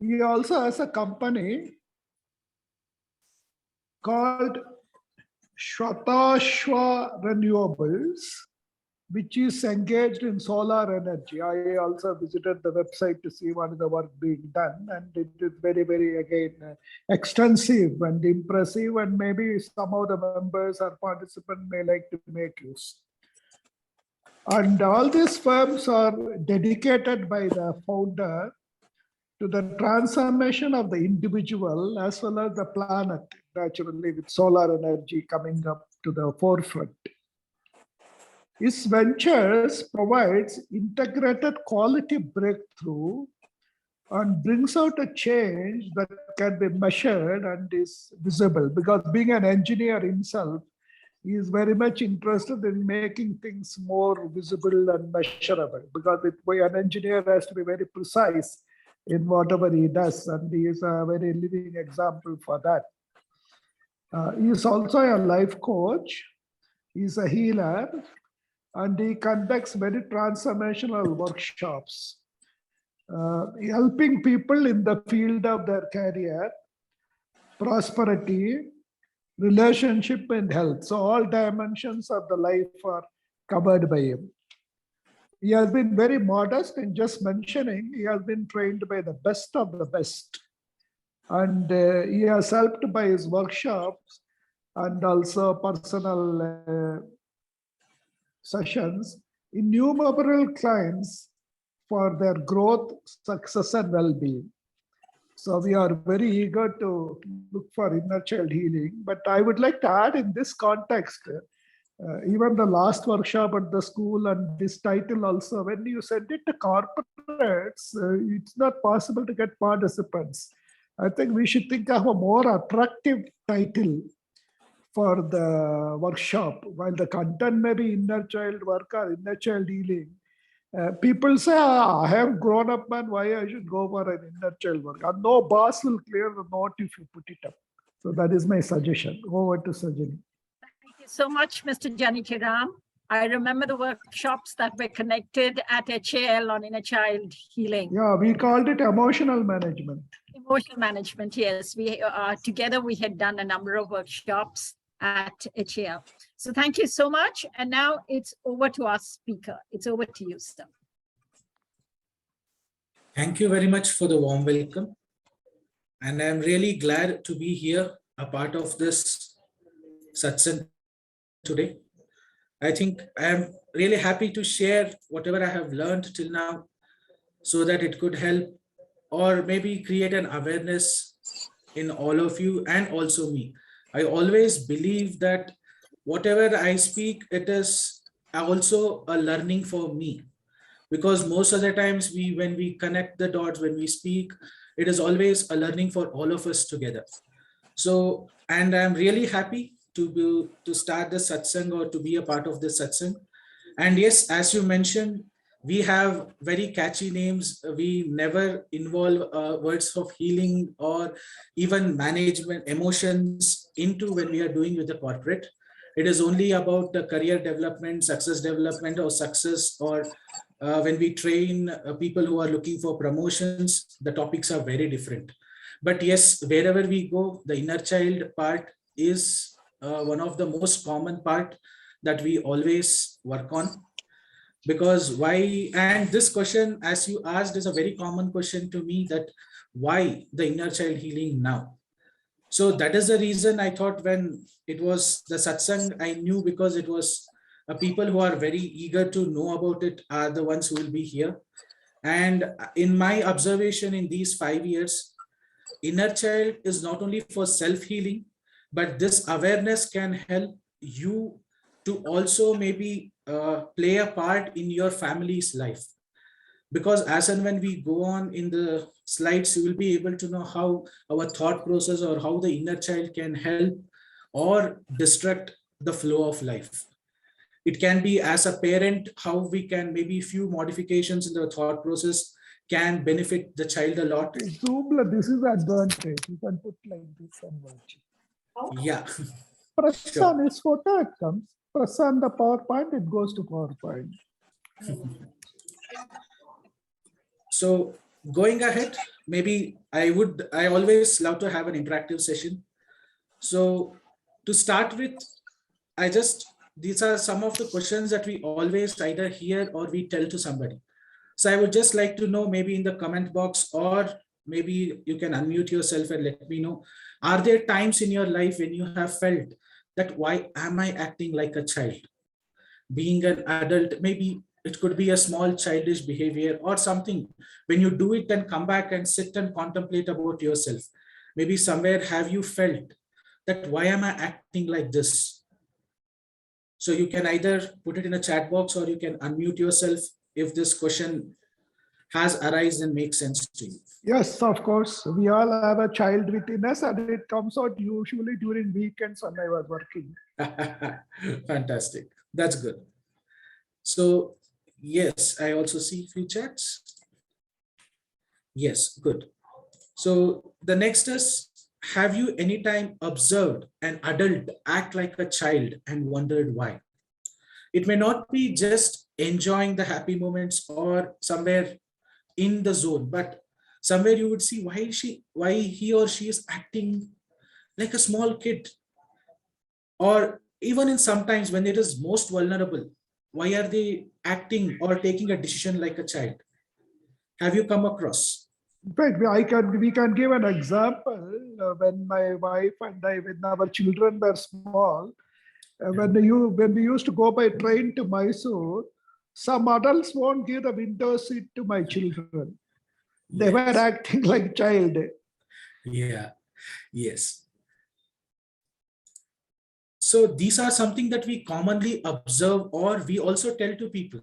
He also has a company called Shvatashva Renewables, which is engaged in solar energy. I also visited the website to see what is the work being done, and it is very, very, again, extensive and impressive, and maybe some of the members or participants may like to make use. And all these firms are dedicated by the founder to the transformation of the individual as well as the planet, naturally, with solar energy coming up to the forefront. His ventures provides integrated quality breakthrough and brings out a change that can be measured and is visible, because being an engineer himself, he is very much interested in making things more visible and measurable, because an engineer has to be very precise in whatever he does, and he is a very living example for that. He is also a life coach, he is a healer, and he conducts very transformational workshops, helping people in the field of their career, prosperity, relationship, and health. So all dimensions of the life are covered by him. He has been very modest in just mentioning he has been trained by the best of the best. And he has helped by his workshops and also personal sessions innumerable clients for their growth, success, and well-being. So we are very eager to look for inner child healing. But I would like to add in this context, even the last workshop at the school and this title also, when you send it to corporates, it's not possible to get participants. I think we should think of a more attractive title for the workshop. While the content may be inner child work or inner child healing, people say, I have grown up, man, why I should go for an inner child work? And no boss will clear the note if you put it up. So that is my suggestion. Over to Sajani. Thank you so much, Mr. Tej K.M. I remember the workshops that were connected at HAL on inner child healing. Yeah, we called it emotional management. Emotional management, yes. We together we had done a number of workshops at HAL. So thank you so much. And now it's over to our speaker. It's over to you, sir. Thank you very much for the warm welcome. And I'm really glad to be here, a part of this Satsang today. I think I'm really happy to share whatever I have learned till now so that it could help or maybe create an awareness in all of you and also me. I always believe that whatever I speak, it is also a learning for me, because most of the times when we connect the dots, when we speak, it is always a learning for all of us together. So, and I'm really happy to start the satsang or to be a part of the satsang. And yes, as you mentioned, we have very catchy names. We never involve words of healing or even management emotions into when we are doing with the corporate. It is only about the career development, success development, or success, or when we train people who are looking for promotions, the topics are very different. But yes, wherever we go, the inner child part is one of the most common part that we always work on. Because why, and this question, as you asked, is a very common question to me, that why the inner child healing now? So that is the reason I thought when it was the satsang, I knew, because it was people who are very eager to know about it are the ones who will be here. And in my observation in these 5 years, inner child is not only for self-healing, but this awareness can help you to also maybe play a part in your family's life. Because as and when we go on in the slides, you will be able to know how our thought process or how the inner child can help or distract the flow of life. It can be as a parent, how we can maybe few modifications in the thought process can benefit the child a lot. Zoom, this is advantage. You can put like this and watch. Yeah. Press on his photo, it comes. Press on the PowerPoint, it goes to PowerPoint. So going ahead, maybe I always love to have an interactive session. So to start with, these are some of the questions that we always either hear or we tell to somebody. So I would just like to know, maybe in the comment box, or maybe you can unmute yourself and let me know, are there times in your life when you have felt that, why am I acting like a child? Being an adult, maybe it could be a small childish behavior or something. When you do it and come back and sit and contemplate about yourself, maybe somewhere have you felt that, why am I acting like this? So you can either put it in a chat box or you can unmute yourself if this question has arisen and makes sense to you. Yes, of course. We all have a child within us, and it comes out usually during weekends when I was working. Fantastic. That's good. So yes, I also see a few chats. Yes, good. So the next is, have you anytime observed an adult act like a child and wondered why? It may not be just enjoying the happy moments or somewhere in the zone, but somewhere you would see why he or she is acting like a small kid, or even in sometimes when it is most vulnerable, why are they acting or taking a decision like a child? Have you come across? In fact, we can give an example. When my wife and I, when our children were small, when we used to go by train to Mysore, some adults won't give the window seat to my children. They were acting like child. Yeah, yes. So these are something that we commonly observe, or we also tell to people.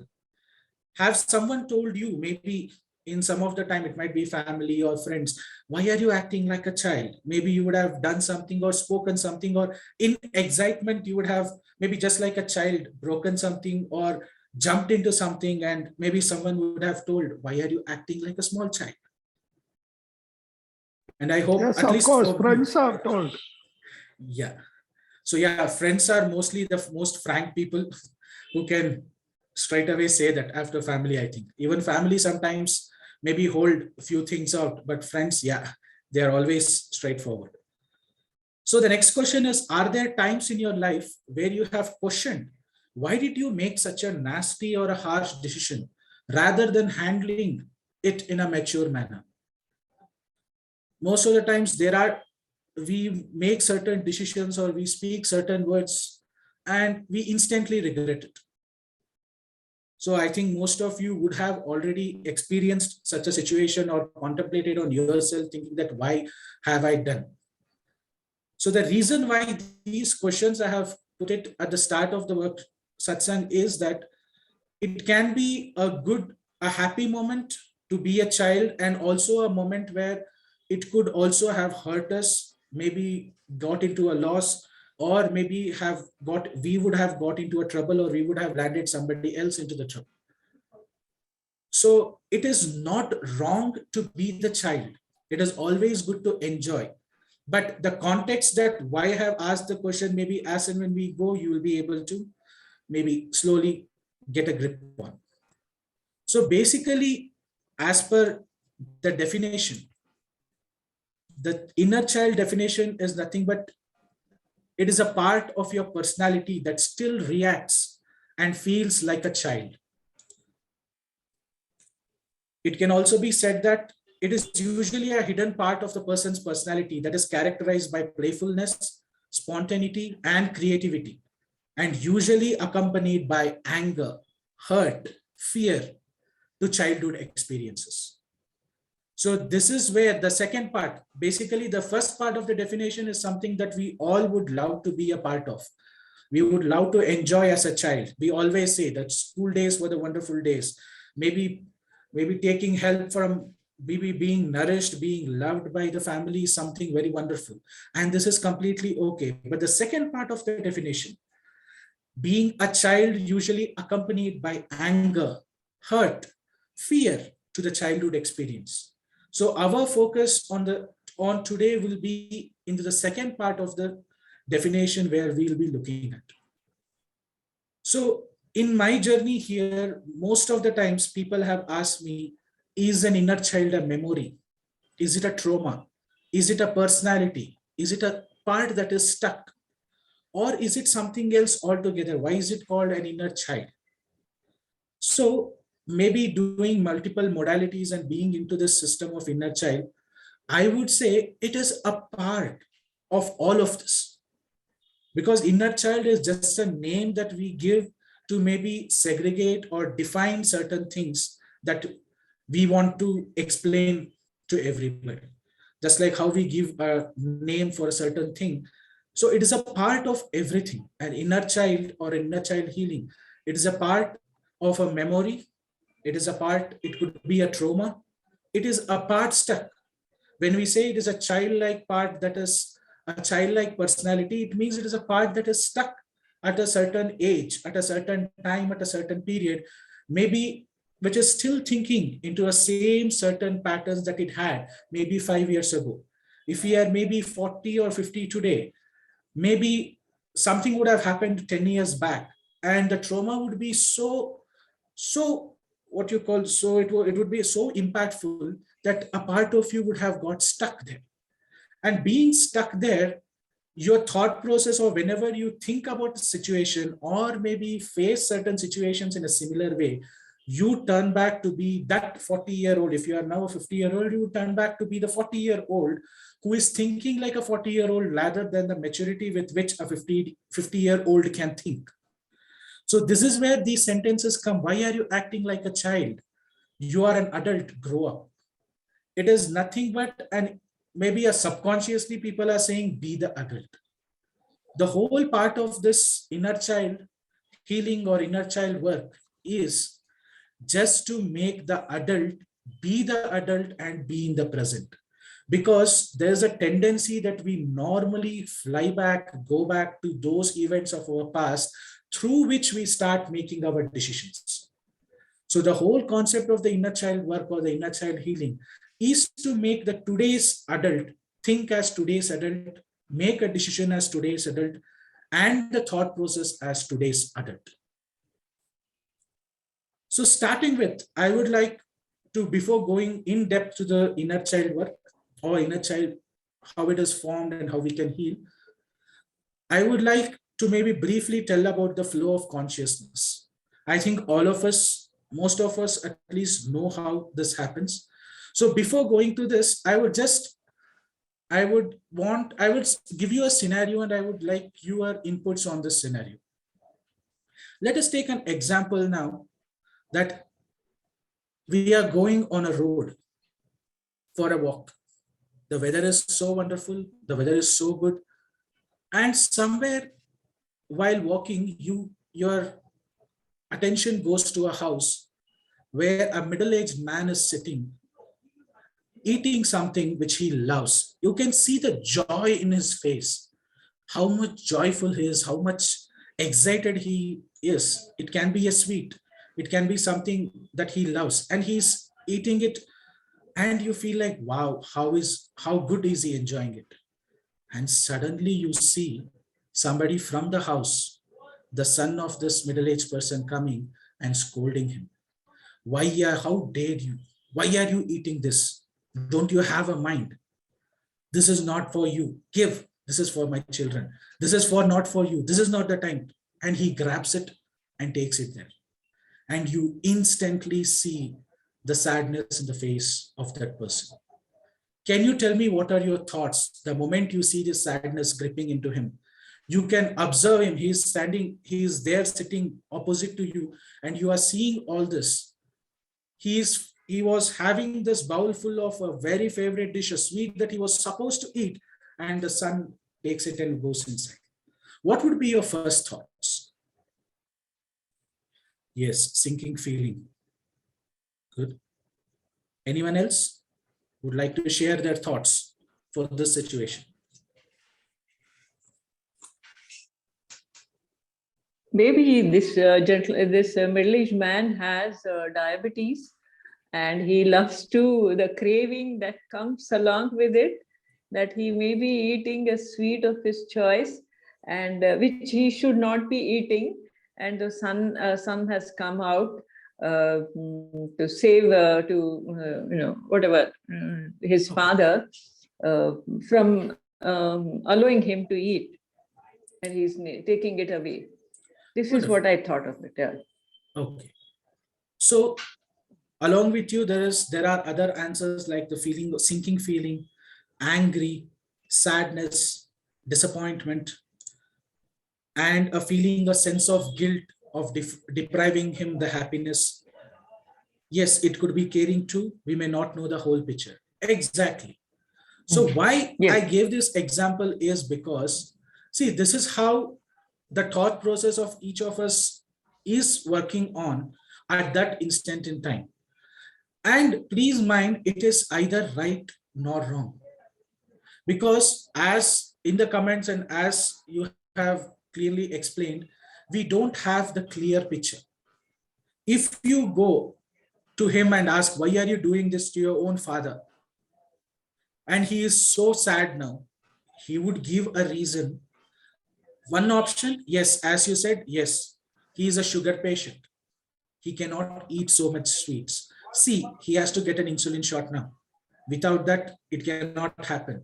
Have someone told you, maybe in some of the time, it might be family or friends, why are you acting like a child? Maybe you would have done something or spoken something, or in excitement, you would have maybe just like a child broken something or jumped into something, and maybe someone would have told, why are you acting like a small child? And I hope Yes, at of least course, for friends are told. yeah. So yeah, friends are mostly the most frank people who can straight away say that. After family, I think even family sometimes maybe hold a few things out, but friends, yeah, they are always straightforward. So the next question is, are there times in your life where you have questioned, why did you make such a nasty or a harsh decision rather than handling it in a mature manner? Most of the times we make certain decisions or we speak certain words and we instantly regret it. So I think most of you would have already experienced such a situation or contemplated on yourself, thinking that, why have I done? So the reason why these questions I have put it at the start of the work satsang is that it can be a happy moment to be a child, and also a moment where it could also have hurt us, maybe got into a loss, or maybe we would have got into a trouble, or we would have landed somebody else into the trouble. So it is not wrong to be the child. It is always good to enjoy. But the context that why I have asked the question, maybe as and when we go, you will be able to maybe slowly get a grip on. So basically, as per the definition, the inner child definition is nothing but it is a part of your personality that still reacts and feels like a child. It can also be said that it is usually a hidden part of the person's personality that is characterized by playfulness, spontaneity, and creativity, and usually accompanied by anger, hurt, fear to childhood experiences. So this is where the second part, basically the first part of the definition is something that we all would love to be a part of. We would love to enjoy as a child. We always say that school days were the wonderful days. Maybe taking help from, maybe being nourished, being loved by the family is something very wonderful. And this is completely okay. But the second part of the definition, being a child usually accompanied by anger, hurt, fear to the childhood experience. So our focus on today will be into the second part of the definition where we'll be looking at. So in my journey here, most of the times people have asked me, is an inner child a memory? Is it a trauma? Is it a personality? Is it a part that is stuck? Or is it something else altogether? Why is it called an inner child? So maybe doing multiple modalities and being into this system of inner child, I would say it is a part of all of this. Because inner child is just a name that we give to maybe segregate or define certain things that we want to explain to everybody. Just like how we give a name for a certain thing. So it is a part of everything. An inner child or inner child healing. It is a part of a memory. It is a part, it could be a trauma. It is a part stuck. When we say it is a childlike part, that is a childlike personality, it means it is a part that is stuck at a certain age, at a certain time, at a certain period, maybe which is still thinking into a same certain patterns that it had maybe 5 years ago. If we are maybe 40 or 50 today, maybe something would have happened 10 years back, and the trauma would be so what you call, so it would be so impactful that a part of you would have got stuck there. And being stuck there, your thought process, or whenever you think about the situation or maybe face certain situations in a similar way, you turn back to be that 40-year-old. If you are now a 50-year-old, you turn back to be the 40-year-old who is thinking like a 40-year-old rather than the maturity with which a 50-year-old can think. So this is where these sentences come. Why are you acting like a child? You are an adult, grow up. It is nothing but, and maybe a subconsciously people are saying, be the adult. The whole part of this inner child healing or inner child work is just to make the adult be the adult and be in the present. Because there's a tendency that we normally fly back, go back to those events of our past through which we start making our decisions. So the whole concept of the inner child work or the inner child healing is to make the today's adult think as today's adult, make a decision as today's adult, and the thought process as today's adult. So starting with, I would like to, before going in depth to the inner child work or inner child, how it is formed and how we can heal, I would like to maybe briefly tell about the flow of consciousness. I think all of us, most of us at least know how this happens. So before going to this, I would give you a scenario and I would like your inputs on this scenario. Let us take an example now that we are going on a road for a walk. The weather is so wonderful, the weather is so good. And somewhere while walking, your attention goes to a house where a middle-aged man is sitting, eating something which he loves. You can see the joy in his face, how much joyful he is, how much excited he is. It can be a sweet, it can be something that he loves, and he's eating it, and you feel like, wow, how good is he enjoying it? And suddenly you see somebody from the house, the son of this middle-aged person, coming and scolding him. How dare you? Why are you eating this? Don't you have a mind? This is not for you. Give. This is for my children. This is not for you. This is not the time. And he grabs it and takes it there. And you instantly see the sadness in the face of that person. Can you tell me what are your thoughts the moment you see this sadness gripping into him? You can observe him. He is there sitting opposite to you, and you are seeing all this. He was having this bowl full of a very favorite dish, a sweet that he was supposed to eat, and the son takes it and goes inside. What would be your first thoughts? Yes, sinking feeling. Good. Anyone else would like to share their thoughts for this situation? Maybe this middle-aged man has diabetes, and he loves the craving that comes along with it, that he may be eating a sweet of his choice, and which he should not be eating. And the sun has come out to save, whatever, his father from allowing him to eat, and he's taking it away. This is what I thought of it. Yeah. Okay. So along with you, there are other answers like the feeling, sinking feeling, angry, sadness, disappointment, and a feeling, a sense of guilt of depriving him the happiness. Yes, it could be caring too. We may not know the whole picture. Exactly. So why I gave this example is because, see, this is how the thought process of each of us is working on at that instant in time. And please mind, it is either right nor wrong. Because as in the comments and as you have clearly explained, we don't have the clear picture. If you go to him and ask, why are you doing this to your own father? And he is so sad now, he would give a reason. One option, yes, as you said, yes, he is a sugar patient. He cannot eat so much sweets. See, he has to get an insulin shot now. Without that, it cannot happen.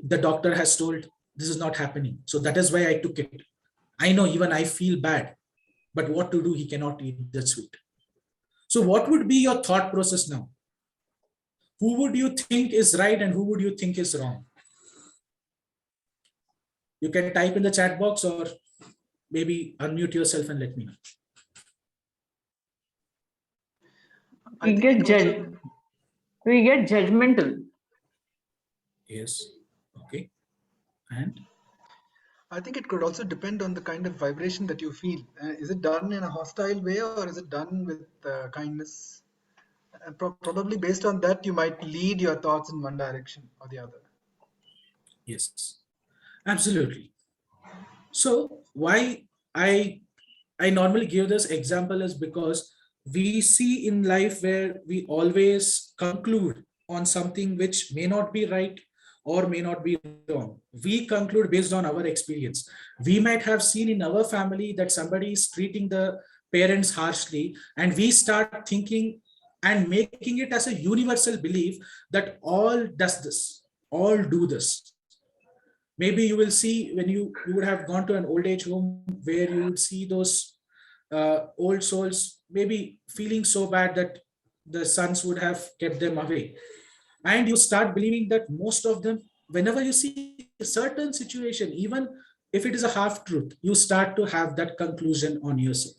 The doctor has told this is not happening. So that is why I took it. I know even I feel bad, but what to do? He cannot eat the sweet. So what would be your thought process now? Who would you think is right and who would you think is wrong? You can type in the chat box or maybe unmute yourself and let me know. We get judgmental. Yes. Okay. And I think it could also depend on the kind of vibration that you feel. Is it done in a hostile way or is it done with kindness? Probably based on that, you might lead your thoughts in one direction or the other. yes, absolutely. So why I normally give this example is because we see in life where we always conclude on something which may not be right or may not be wrong. We conclude based on our experience. We might have seen in our family that somebody is treating the parents harshly, and we start thinking and making it as a universal belief that all does this, all do this. Maybe you will see when you would have gone to an old age home where you would see those old souls maybe feeling so bad that the sons would have kept them away. And you start believing that most of them, whenever you see a certain situation, even if it is a half truth, you start to have that conclusion on yourself.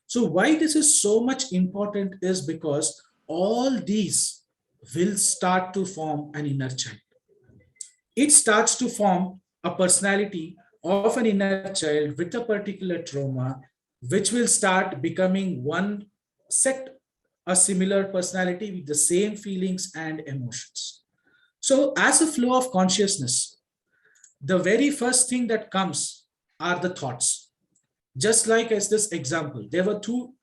So why this is so much important is because all these will start to form an inner child. It starts to form a personality of an inner child with a particular trauma, which will start becoming one set, a similar personality with the same feelings and emotions. So as a flow of consciousness, the very first thing that comes are the thoughts. Just like as this example, there were two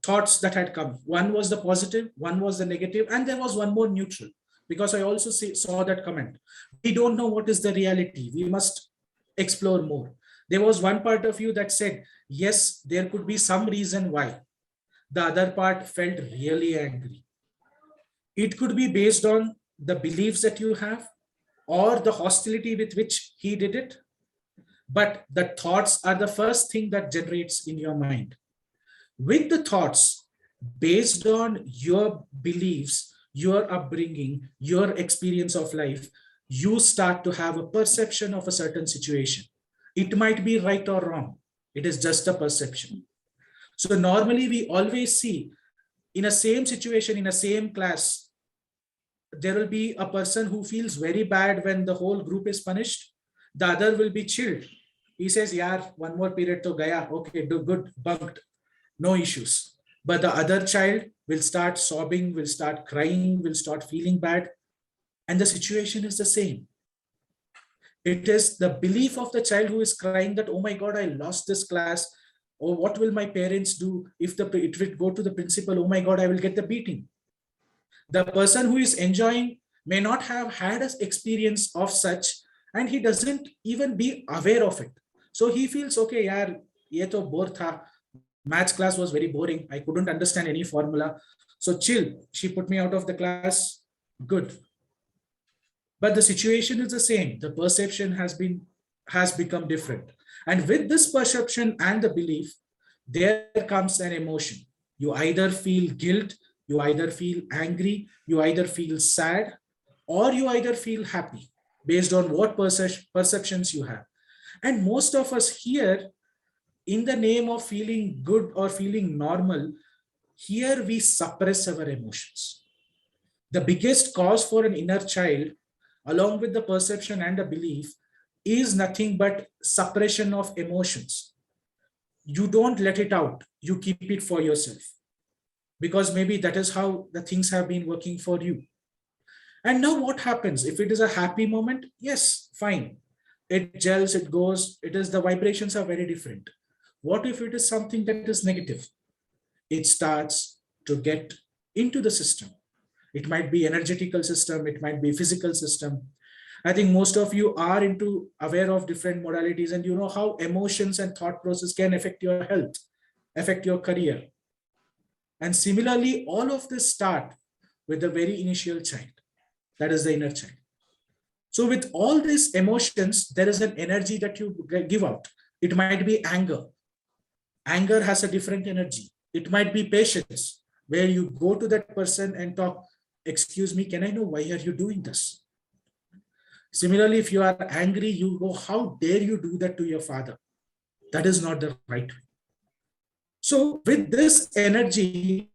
thoughts that had come. One was the positive, one was the negative, and there was one more neutral. Because I also saw that comment. We don't know what is the reality. We must explore more. There was one part of you that said, yes, there could be some reason why. The other part felt really angry. It could be based on the beliefs that you have or the hostility with which he did it. But the thoughts are the first thing that generates in your mind. With the thoughts based on your beliefs, your upbringing, your experience of life, you start to have a perception of a certain situation. It might be right or wrong. It is just a perception. So normally we always see in a same situation, in a same class, there will be a person who feels very bad when the whole group is punished. The other will be chilled. He says, yaar, one more period to gaya. Okay, do good, bunked, no issues. But the other child will start sobbing, will start crying, will start feeling bad. And the situation is the same. It is the belief of the child who is crying that, oh my God, I lost this class. Or what will my parents do if it will go to the principal? Oh my God, I will get the beating. The person who is enjoying may not have had an experience of such, and he doesn't even be aware of it. So he feels, okay, yaar, ye to bore tha. Maths class was very boring. I couldn't understand any formula. So chill. She put me out of the class. Good. But the situation is the same. The perception has become different. And with this perception and the belief, there comes an emotion. You either feel guilt, you either feel angry, you either feel sad, or you either feel happy based on what perceptions you have. And most of us here, in the name of feeling good or feeling normal, here we suppress our emotions. The biggest cause for an inner child, along with the perception and the belief, is nothing but suppression of emotions. You don't let it out, you keep it for yourself, because maybe that is how the things have been working for you. And now what happens? If it is a happy moment, yes, fine. It gels, it goes, the vibrations are very different. What if it is something that is negative? It starts to get into the system. It might be energetical system, it might be physical system. I think most of you are aware of different modalities, and you know how emotions and thought process can affect your health, affect your career. And similarly, all of this start with the very initial child, that is the inner child. So with all these emotions, there is an energy that you give out. It might be anger. Anger has a different energy. It might be patience, where you go to that person and talk, excuse me, can I know why are you doing this? Similarly, if you are angry, you go, how dare you do that to your father? That is not the right way. So with this energy,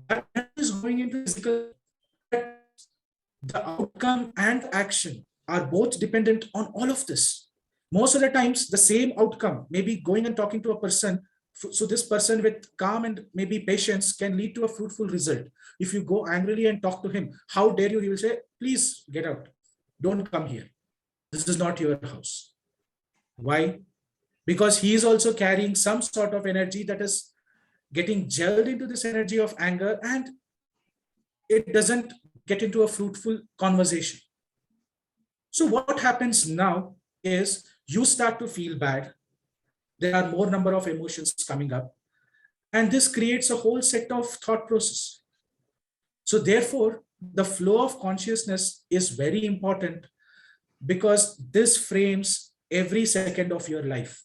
that is going into physical, the outcome and action are both dependent on all of this. Most of the times, the same outcome, maybe going and talking to a person, so this person with calm and maybe patience can lead to a fruitful result. If you go angrily and talk to him, how dare you, he will say, please get out. Don't come here. This is not your house. Why? Because he is also carrying some sort of energy that is getting gelled into this energy of anger, and it doesn't get into a fruitful conversation. So what happens now is you start to feel bad. There are more number of emotions coming up, and this creates a whole set of thought process. So therefore, the flow of consciousness is very important, because this frames every second of your life.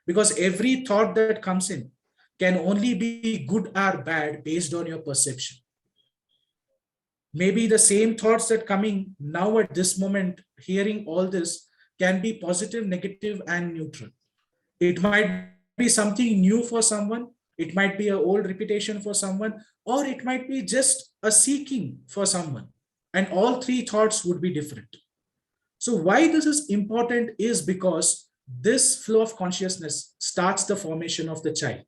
Because every thought that comes in can only be good or bad based on your perception. Maybe the same thoughts that coming now at this moment, hearing all this, can be positive, negative, and neutral. It might be something new for someone, it might be an old repetition for someone, or it might be just a seeking for someone. And all three thoughts would be different. So why this is important is because this flow of consciousness starts the formation of the child.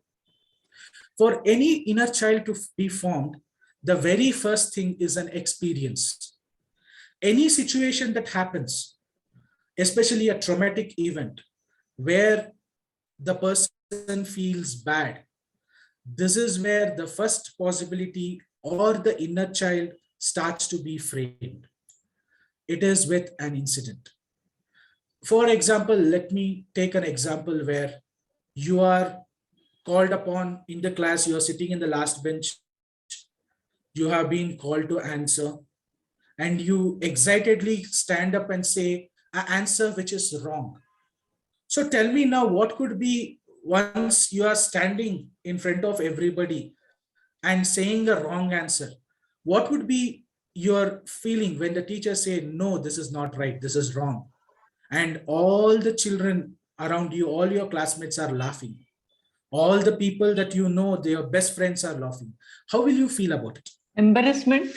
For any inner child to be formed, the very first thing is an experience. Any situation that happens, especially a traumatic event, where the person feels bad, this is where the first possibility or the inner child starts to be framed. It is with an incident. For example, let me take an example where you are called upon in the class, you are sitting in the last bench, you have been called to answer, and you excitedly stand up and say an answer which is wrong. So tell me now, what could be, once you are standing in front of everybody and saying a wrong answer, what would be your feeling when the teacher say, no, this is not right, this is wrong, and all the children around you, all your classmates are laughing, all the people that you know, their best friends are laughing? How will you feel about it? Embarrassment.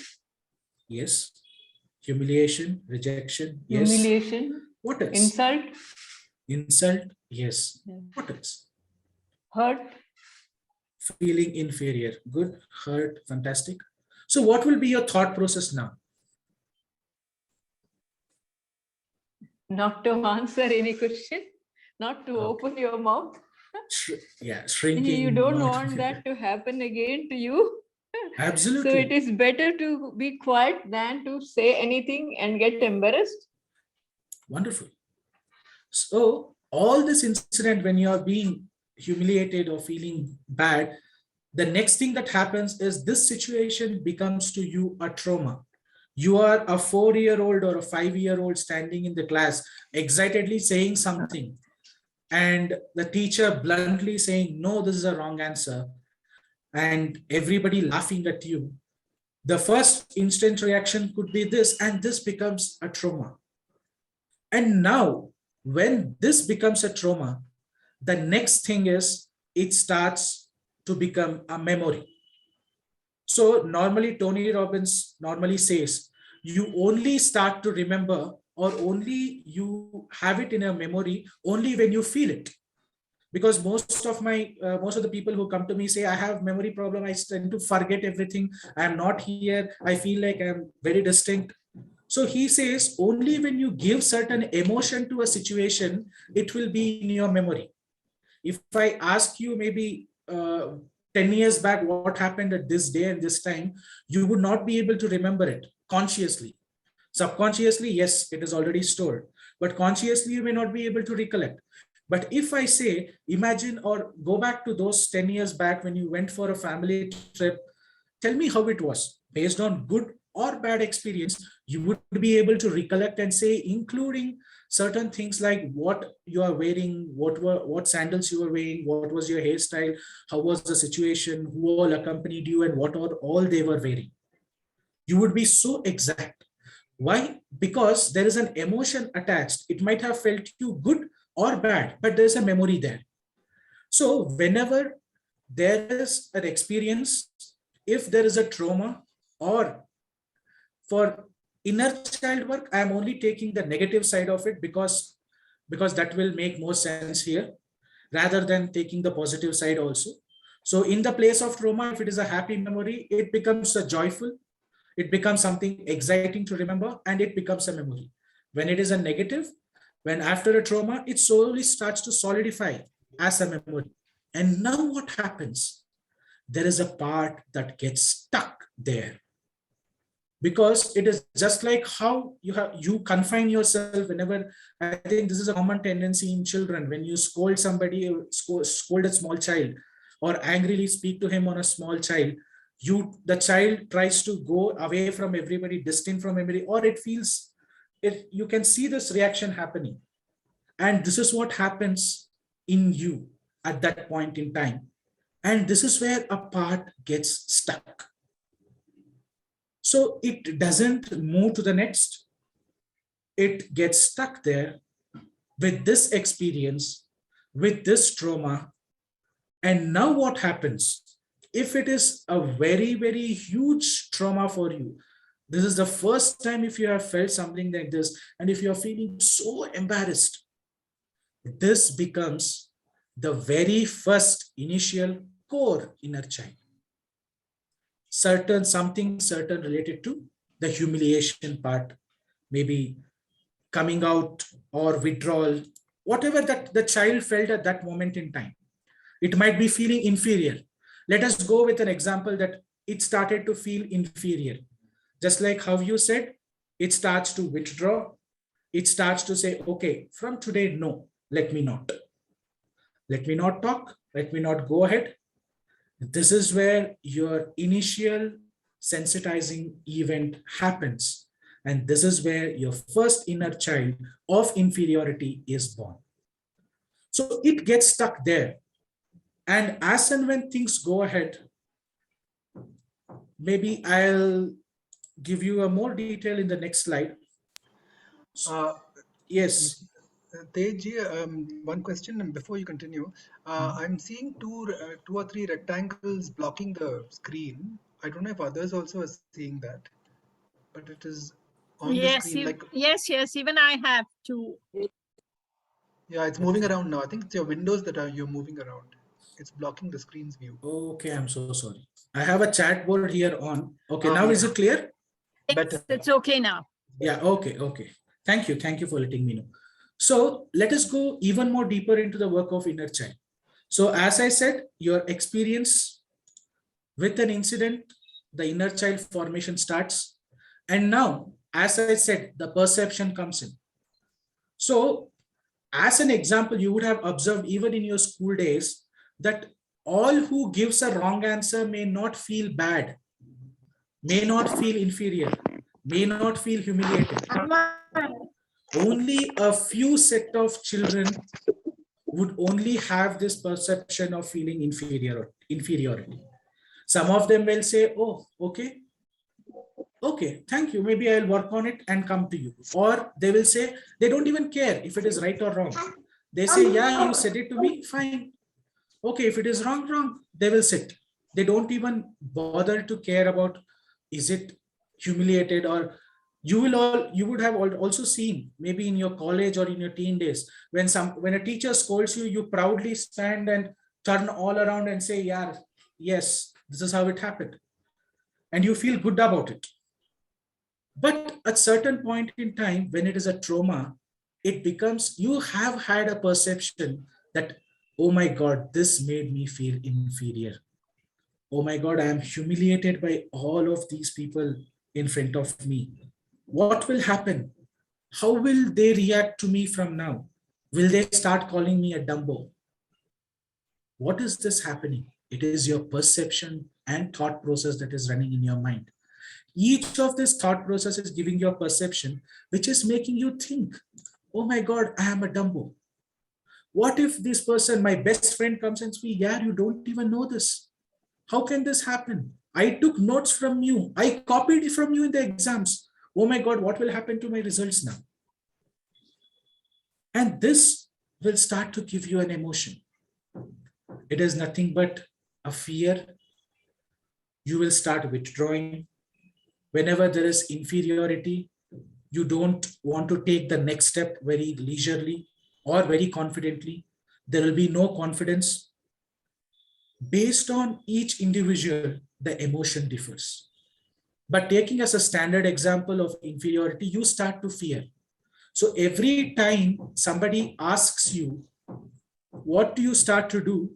Yes. Humiliation, rejection. Yes. Humiliation. What else? Insult. Insult. Yes. Yeah. What else? Hurt. Feeling inferior. Good. Hurt. Fantastic. So what will be your thought process now? Not to answer any question, not to open your mouth. Yeah, shrinking. You don't want that to happen again to you. Absolutely. So it is better to be quiet than to say anything and get embarrassed. Wonderful. So all this incident, when you are being humiliated or feeling bad, the next thing that happens is this situation becomes to you a trauma. You are a 4-year-old or a 5-year-old standing in the class, excitedly saying something, and the teacher bluntly saying, no, this is a wrong answer, and everybody laughing at you. The first instant reaction could be this, and this becomes a trauma. And now, when this becomes a trauma, the next thing is it starts to become a memory. So normally Tony Robbins normally says, you only start to remember, or only you have it in a memory only when you feel it. Because most of the people who come to me say, I have memory problem, I tend to forget everything, I am not here, I feel like I'm very distinct. So he says, only when you give certain emotion to a situation, it will be in your memory. If I ask you maybe 10 years back what happened at this day and this time, you would not be able to remember it consciously. Subconsciously, yes, it is already stored, but consciously you may not be able to recollect. But if I say, imagine or go back to those 10 years back when you went for a family trip, tell me how it was. Based on good or bad experience, you would be able to recollect and say, including certain things like what you are wearing, what sandals you were wearing, what was your hairstyle, how was the situation, who all accompanied you, and what all they were wearing. You would be so exact. Why? Because there is an emotion attached. It might have felt you good or bad, but there's a memory there. So whenever there is an experience, if there is a trauma, or for inner child work, I am only taking the negative side of it because that will make more sense here, rather than taking the positive side also. So in the place of trauma, if it is a happy memory, it becomes a joyful, it becomes something exciting to remember, and it becomes a memory. When it is a negative, when after a trauma, it slowly starts to solidify as a memory. And now what happens? There is a part that gets stuck there. Because it is just like how you confine yourself whenever, I think this is a common tendency in children, when you scold somebody, scold a small child, or angrily speak to him on a small child, the child tries to go away from everybody, distant from everybody, or it feels it, you can see this reaction happening. And this is what happens in you at that point in time. And this is where a part gets stuck. So it doesn't move to the next. It gets stuck there with this experience, with this trauma. And now what happens? If it is a very, very huge trauma for you, this is the first time if you have felt something like this, and if you're feeling so embarrassed, this becomes the very first initial core inner child. Something related to the humiliation part, maybe coming out or withdrawal, whatever that the child felt at that moment in time. It might be feeling inferior. Let us go with an example that it started to feel inferior. Just like how you said, it starts to withdraw. It starts to say, okay, from today, no, let me not. Let me not talk. Let me not go ahead. This is where your initial sensitizing event happens. And this is where your first inner child of inferiority is born. So it gets stuck there. And as and when things go ahead, maybe I'll give you a more detail in the next slide. Yes. Tej, one question and before you continue. I'm seeing two or three rectangles blocking the screen. I don't know if others also are seeing that, but it is on the screen. Yes, even I have to. Yeah, it's moving around now. I think it's your windows that you're moving around. It's blocking the screen's view. Okay, I'm so sorry. I have a chat board here on. Okay, now is it clear? Better. It's okay now. Yeah, okay. Thank you for letting me know. So let us go even more deeper into the work of inner child. So as I said, your experience with an incident, the inner child formation starts. And now, as I said, the perception comes in. So as an example, you would have observed even in your school days that all who gives a wrong answer may not feel bad, may not feel inferior, may not feel humiliated. Only a few set of children would only have this perception of feeling inferiority. Some of them will say, oh, okay, thank you. Maybe I'll work on it and come to you. Or they will say, they don't even care if it is right or wrong. They say, yeah, you said it to me, fine. Okay, if it is wrong, wrong, they will sit. They don't even bother to care about, is it humiliated? Or you would have also seen maybe in your college or in your teen days, when a teacher scolds you, you proudly stand and turn all around and say, yeah, yes, this is how it happened. And you feel good about it. But at certain point in time, when it is a trauma, it becomes, you have had a perception that, oh my God, this made me feel inferior. Oh my God, I am humiliated by all of these people in front of me. What will happen? How will they react to me from now? Will they start calling me a Dumbo? What is this happening? It is your perception and thought process that is running in your mind. Each of this thought process is giving you a perception, which is making you think, oh my God, I am a Dumbo. What if this person, my best friend, comes and says, yeah, you don't even know this. How can this happen? I took notes from you. I copied it from you in the exams. Oh my God, what will happen to my results now? And this will start to give you an emotion. It is nothing but a fear. You will start withdrawing. Whenever there is inferiority, you don't want to take the next step very leisurely or very confidently. There will be no confidence. Based on each individual, the emotion differs. But taking as a standard example of inferiority, you start to fear. So every time somebody asks you, what do you start to do?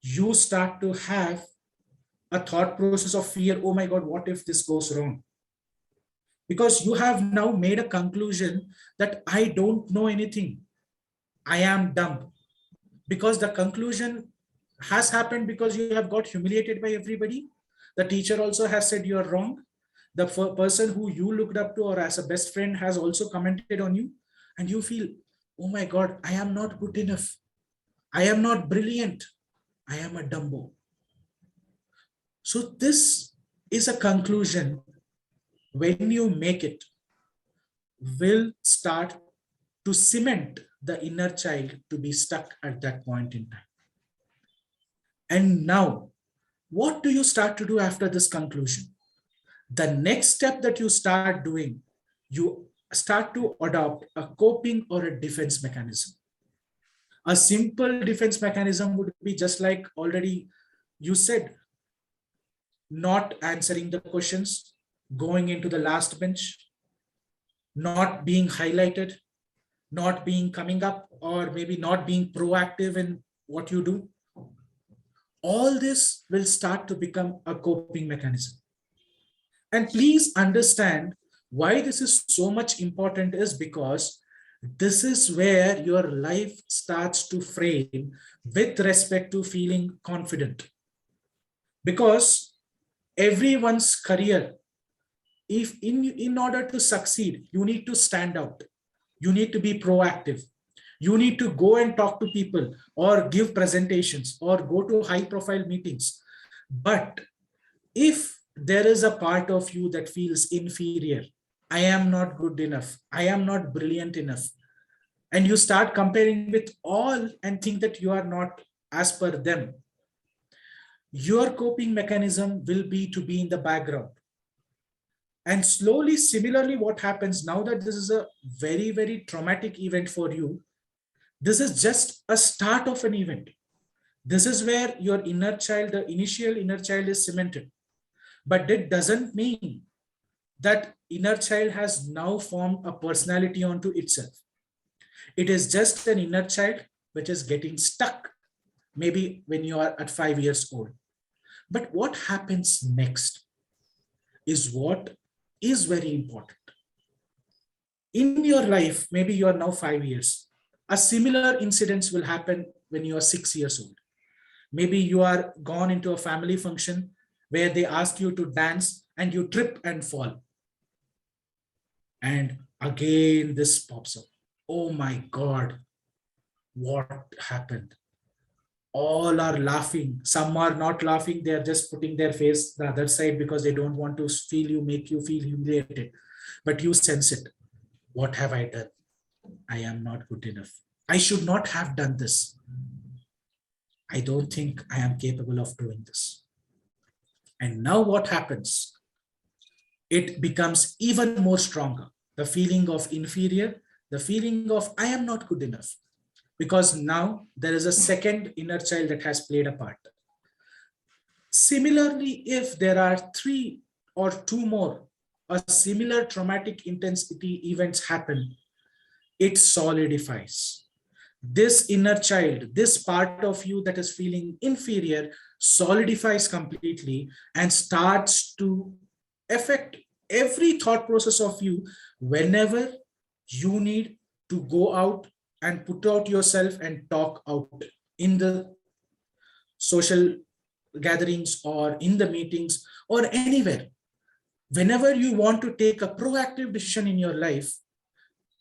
You start to have a thought process of fear. Oh my God, what if this goes wrong? Because you have now made a conclusion that I don't know anything. I am dumb. Because the conclusion has happened because you have got humiliated by everybody. The teacher also has said you're wrong. The person who you looked up to or as a best friend has also commented on you. And you feel, oh my God, I am not good enough. I am not brilliant. I am a Dumbo. So this is a conclusion, when you make it, will start to cement the inner child to be stuck at that point in time. And now, what do you start to do after this conclusion? The next step that you start doing, you start to adopt a coping or a defense mechanism. A simple defense mechanism would be just like already you said, not answering the questions, going into the last bench, not being highlighted, not being coming up, or maybe not being proactive in what you do. All this will start to become a coping mechanism. And please understand why this is so much important is because this is where your life starts to frame with respect to feeling confident. Because everyone's career, if in order to succeed, you need to stand out. You need to be proactive. You need to go and talk to people or give presentations or go to high profile meetings. But if there is a part of you that feels inferior, I am not good enough, I am not brilliant enough, and you start comparing with all and think that you are not as per them, your coping mechanism will be to be in the background. And slowly, similarly, what happens now that this is a very, very traumatic event for you, this is just a start of an event. This is where your inner child, the initial inner child is cemented. But that doesn't mean that inner child has now formed a personality onto itself. It is just an inner child which is getting stuck, maybe when you are at 5 years old. But what happens next is what is very important. In your life, maybe you are now 5 years. a similar incidents will happen when you are 6 years old. Maybe you are gone into a family function where they ask you to dance and you trip and fall. And again, this pops up. Oh my God, what happened? All are laughing. Some are not laughing. They are just putting their face the other side because they don't want to make you feel humiliated. But you sense it. What have I done? I am not good enough. I should not have done this. I don't think I am capable of doing this. And now what happens? It becomes even more stronger. The feeling of inferior, the feeling of I am not good enough. Because now there is a second inner child that has played a part. Similarly, if there are 3 or 2 more, a similar traumatic intensity events happen, it solidifies. This inner child, this part of you that is feeling inferior, solidifies completely and starts to affect every thought process of you whenever you need to go out and put out yourself and talk out in the social gatherings or in the meetings or anywhere. Whenever you want to take a proactive decision in your life,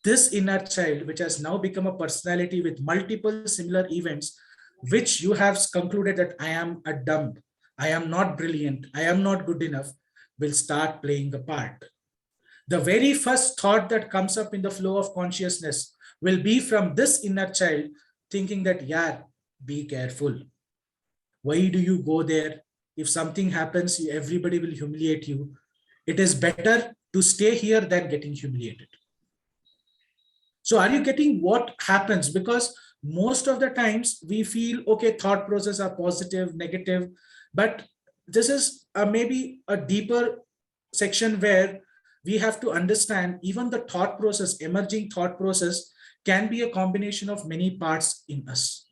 this inner child, which has now become a personality with multiple similar events, which you have concluded that I am a dumb, I am not brilliant, I am not good enough, will start playing a part. The very first thought that comes up in the flow of consciousness will be from this inner child thinking that, yeah, be careful. Why do you go there? If something happens, everybody will humiliate you. It is better to stay here than getting humiliated. So are you getting what happens? Because most of the times we feel, okay, thought process are positive, negative, but this is maybe a deeper section where we have to understand even the thought process, emerging thought process can be a combination of many parts in us.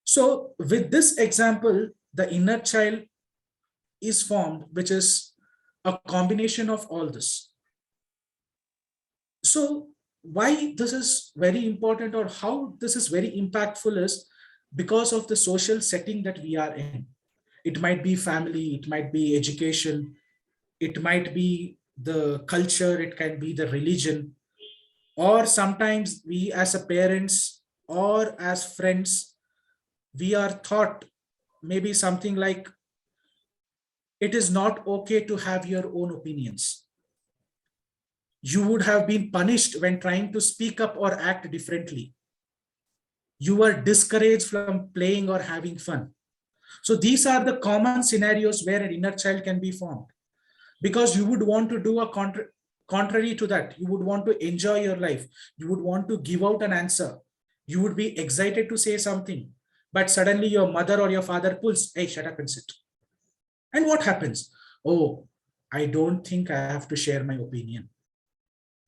So with this example, the inner child is formed, which is a combination of all this. So why this is very important or how this is very impactful is because of the social setting that we are in. It might be family, it might be education, it might be the culture, it can be the religion, or sometimes we as a parents or as friends, we are taught maybe something like, it is not okay to have your own opinions. You would have been punished when trying to speak up or act differently. You were discouraged from playing or having fun. So these are the common scenarios where an inner child can be formed, because you would want to do a contrary to that. You would want to enjoy your life. You would want to give out an answer. You would be excited to say something, but suddenly your mother or your father pulls, hey, shut up and sit. And what happens? Oh, I don't think I have to share my opinion.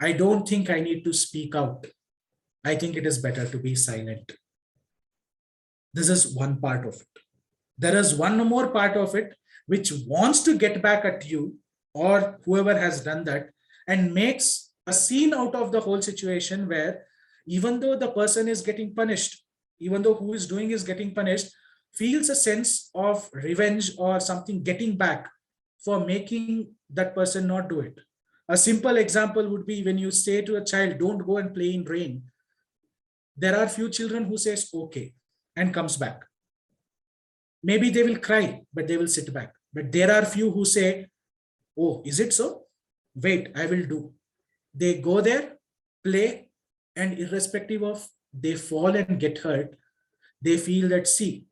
I don't think I need to speak out. I think it is better to be silent. This is one part of it. There is one more part of it which wants to get back at you or whoever has done that and makes a scene out of the whole situation where even though the person is getting punished, even though who is doing is getting punished, feels a sense of revenge or something getting back for making that person not do it. A simple example would be when you say to a child, don't go and play in rain. There are few children who says, okay, and comes back. Maybe they will cry, but they will sit back. But there are few who say, oh, is it so? Wait, I will do. They go there, play, and irrespective of they fall and get hurt, they feel that, see,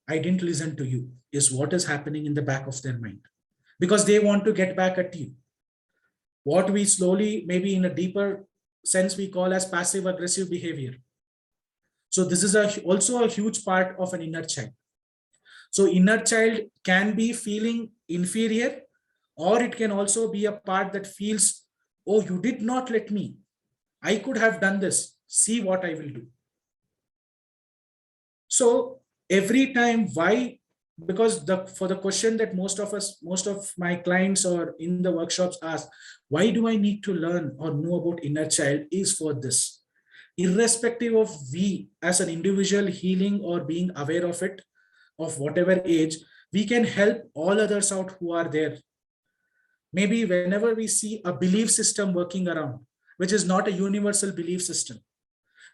I didn't listen to you, is what is happening in the back of their mind. Because they want to get back at you. What we slowly, maybe in a deeper sense, we call as passive aggressive behavior. So this is also a huge part of an inner child. So inner child can be feeling inferior, or it can also be a part that feels, oh, you did not let me. I could have done this. See what I will do. So every time, why? Because for the question that most of my clients or in the workshops ask, why do I need to learn or know about inner child, is for this. irrespective of we as an individual healing or being aware of it, of whatever age, we can help all others out who are there. Maybe whenever we see a belief system working around, which is not a universal belief system,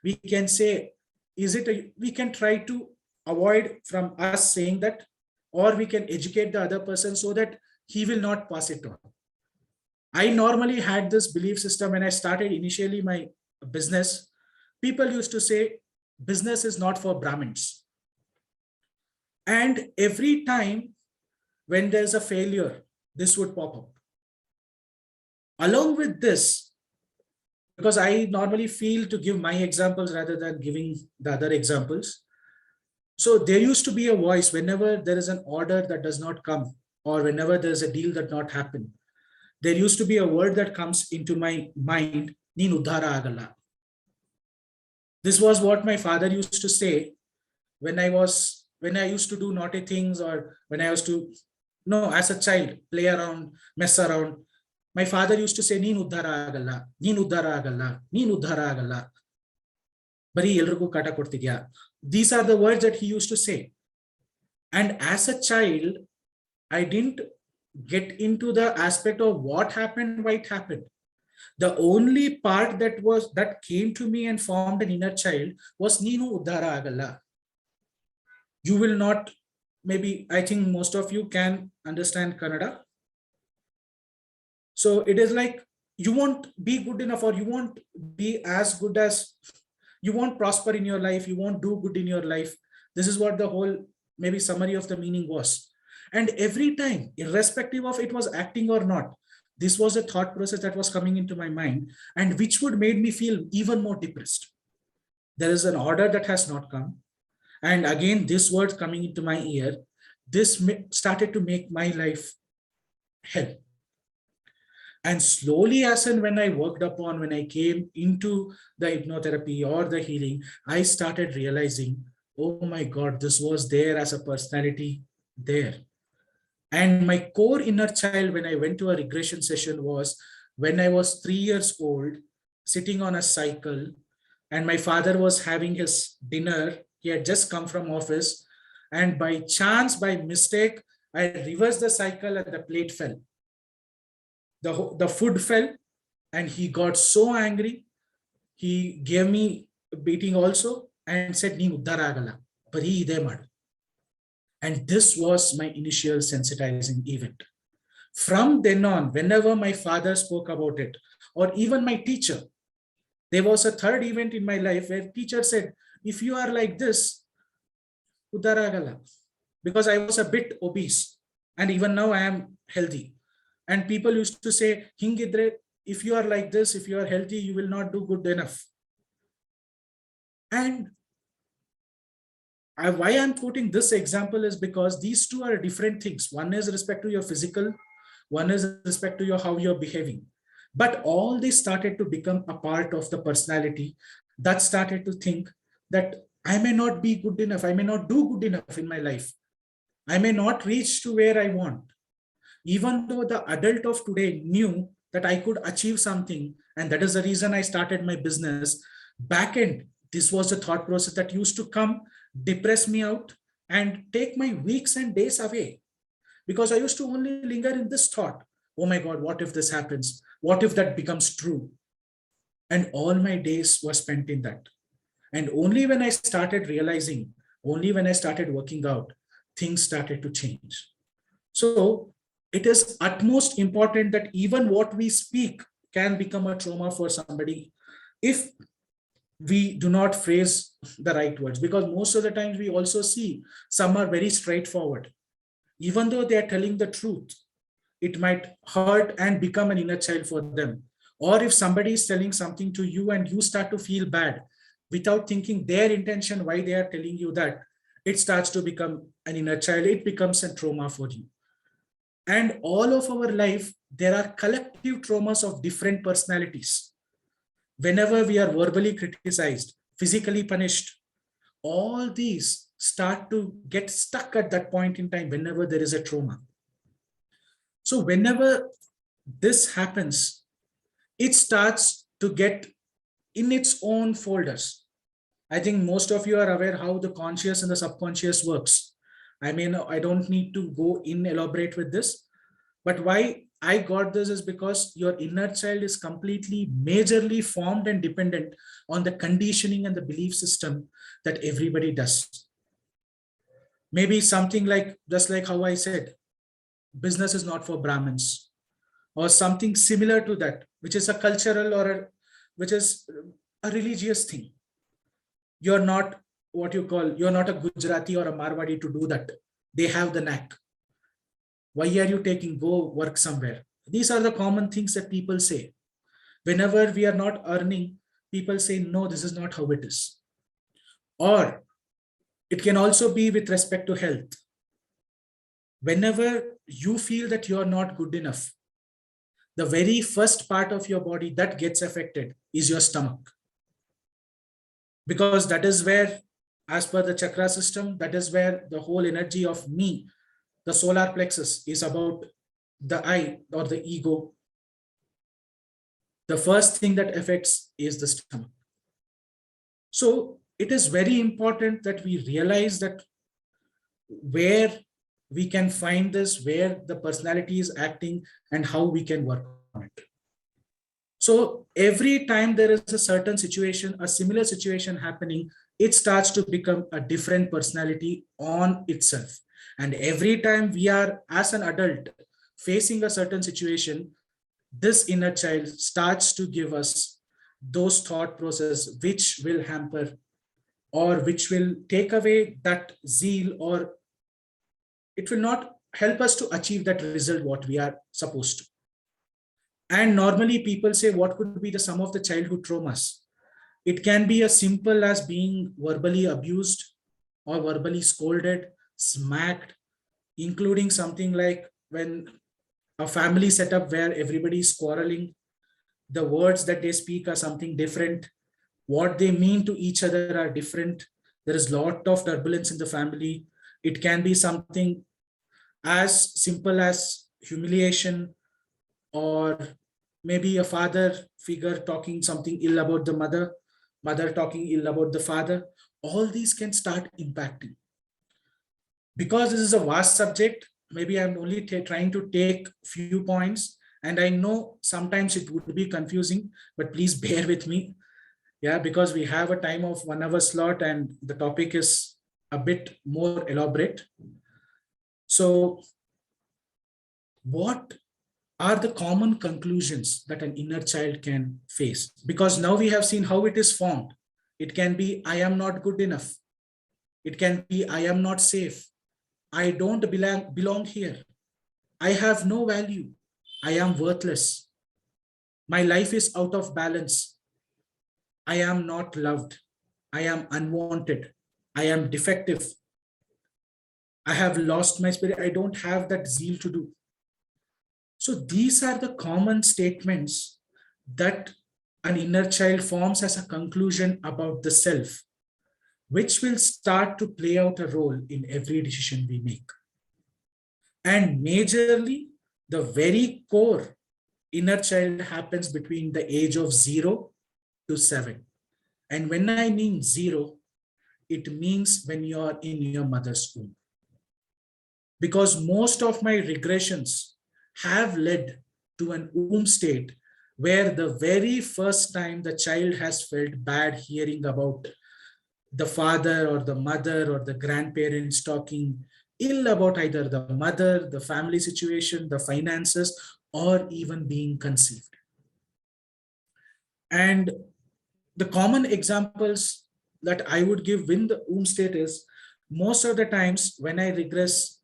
we can say, we can try to avoid from us saying that, or we can educate the other person so that he will not pass it on. I normally had this belief system when I started initially my business. People used to say, business is not for Brahmins. And every time when there's a failure, this would pop up. Along with this, because I normally feel to give my examples rather than giving the other examples. So there used to be a voice whenever there is an order that does not come, or whenever there's a deal that not happen, there used to be a word that comes into my mind, Neen Uddhara Agala. This was what my father used to say when I used to do naughty things, or when I used to, as a child, play around, mess around. My father used to say, Neen Uddhara Agala, Neen Uddhara Agala, Neen Uddhara Agala. Bari elrigu kata kodtidya. These are the words that he used to say. And as a child, I didn't get into the aspect of what happened, why it happened. The only part that came to me and formed an inner child was Neenu Uddhara Agala. You will not, maybe I think most of you can understand Kannada. So it is like, you won't be good enough, or you won't be as good as, you won't prosper in your life, you won't do good in your life. This is what the whole maybe summary of the meaning was. And every time, irrespective of it was acting or not, this was a thought process that was coming into my mind, and which would made me feel even more depressed. There is an order that has not come. And again, this word coming into my ear, this started to make my life hell. And slowly, as and when I worked upon, when I came into the hypnotherapy or the healing, I started realizing, oh my God, this was there as a personality there. And my core inner child, when I went to a regression session, was when I was 3 years old, sitting on a cycle, and my father was having his dinner. He had just come from office, and by chance, by mistake, I reversed the cycle and the plate fell. The food fell, and he got so angry. He gave me a beating also and said, "Nee uddhara agala, bari ide madu." And this was my initial sensitizing event. From then on, whenever my father spoke about it, or even my teacher, there was a third event in my life where teacher said, if you are like this, uddhara agala, because I was a bit obese, and even now I am healthy. And people used to say, Hingidre, if you are like this, if you are healthy, you will not do good enough. And why I'm quoting this example is because these two are different things. One is respect to your physical, one is respect to your how you're behaving. But all this started to become a part of the personality that started to think that I may not be good enough, I may not do good enough in my life. I may not reach to where I want. Even though the adult of today knew that I could achieve something, and that is the reason I started my business, back end, this was the thought process that used to come, depress me out, and take my weeks and days away. Because I used to only linger in this thought, oh my God, what if this happens? What if that becomes true? And all my days were spent in that. And only when I started realizing, only when I started working out, things started to change. So it is utmost important that even what we speak can become a trauma for somebody if we do not phrase the right words. Because most of the times we also see some are very straightforward. Even though they are telling the truth, it might hurt and become an inner child for them. Or if somebody is telling something to you and you start to feel bad without thinking their intention, why they are telling you that, it starts to become an inner child. It becomes a trauma for you. And all of our life, there are collective traumas of different personalities. Whenever we are verbally criticized, physically punished, all these start to get stuck at that point in time whenever there is a trauma. So whenever this happens, it starts to get in its own folders. I think most of you are aware how the conscious and the subconscious works. I mean, I don't need to go in elaborate with this, but why I got this is because your inner child is completely majorly formed and dependent on the conditioning and the belief system that everybody does. Maybe something like, just like how I said, business is not for Brahmins, or something similar to that, which is a cultural or which is a religious thing. You're not what you call, you're not a Gujarati or a Marwadi to do that. They have the knack. Why are you taking, go work somewhere? These are the common things that people say. Whenever we are not earning, people say, no, this is not how it is. Or it can also be with respect to health. Whenever you feel that you're not good enough, the very first part of your body that gets affected is your stomach. Because that is where, as per the chakra system, that is where the whole energy of me, the solar plexus, is about the I or the ego. The first thing that affects is the stomach. So it is very important that we realize that where we can find this, where the personality is acting, and how we can work on it. So every time there is a certain situation, a similar situation happening, it starts to become a different personality on itself. And every time we are, as an adult, facing a certain situation, this inner child starts to give us those thought process which will hamper or which will take away that zeal, or it will not help us to achieve that result what we are supposed to. And normally people say, what could be the sum of the childhood traumas? It can be as simple as being verbally abused or verbally scolded, smacked, including something like when a family setup where everybody is quarreling, the words that they speak are something different. What they mean to each other are different. There is a lot of turbulence in the family. It can be something as simple as humiliation, or maybe a father figure talking something ill about the mother, mother talking ill about the father. All these can start impacting. Because this is a vast subject, maybe I'm only trying to take few points, and I know sometimes it would be confusing, but please bear with me. Yeah, because we have a time of 1 hour slot and the topic is a bit more elaborate. So what are the common conclusions that an inner child can face? Because now we have seen how it is formed. It can be, I am not good enough. It can be, I am not safe. I don't belong here. I have no value. I am worthless. My life is out of balance. I am not loved. I am unwanted. I am defective. I have lost my spirit. I don't have that zeal to do. So these are the common statements that an inner child forms as a conclusion about the self, which will start to play out a role in every decision we make. And majorly, the very core inner child happens between the age of 0 to 7. And when I mean 0, it means when you are in your mother's womb. Because most of my regressions have led to an womb state where the very first time the child has felt bad hearing about the father or the mother or the grandparents talking ill about either the mother, the family situation, the finances, or even being conceived. And the common examples that I would give in the womb state is, most of the times when I regress,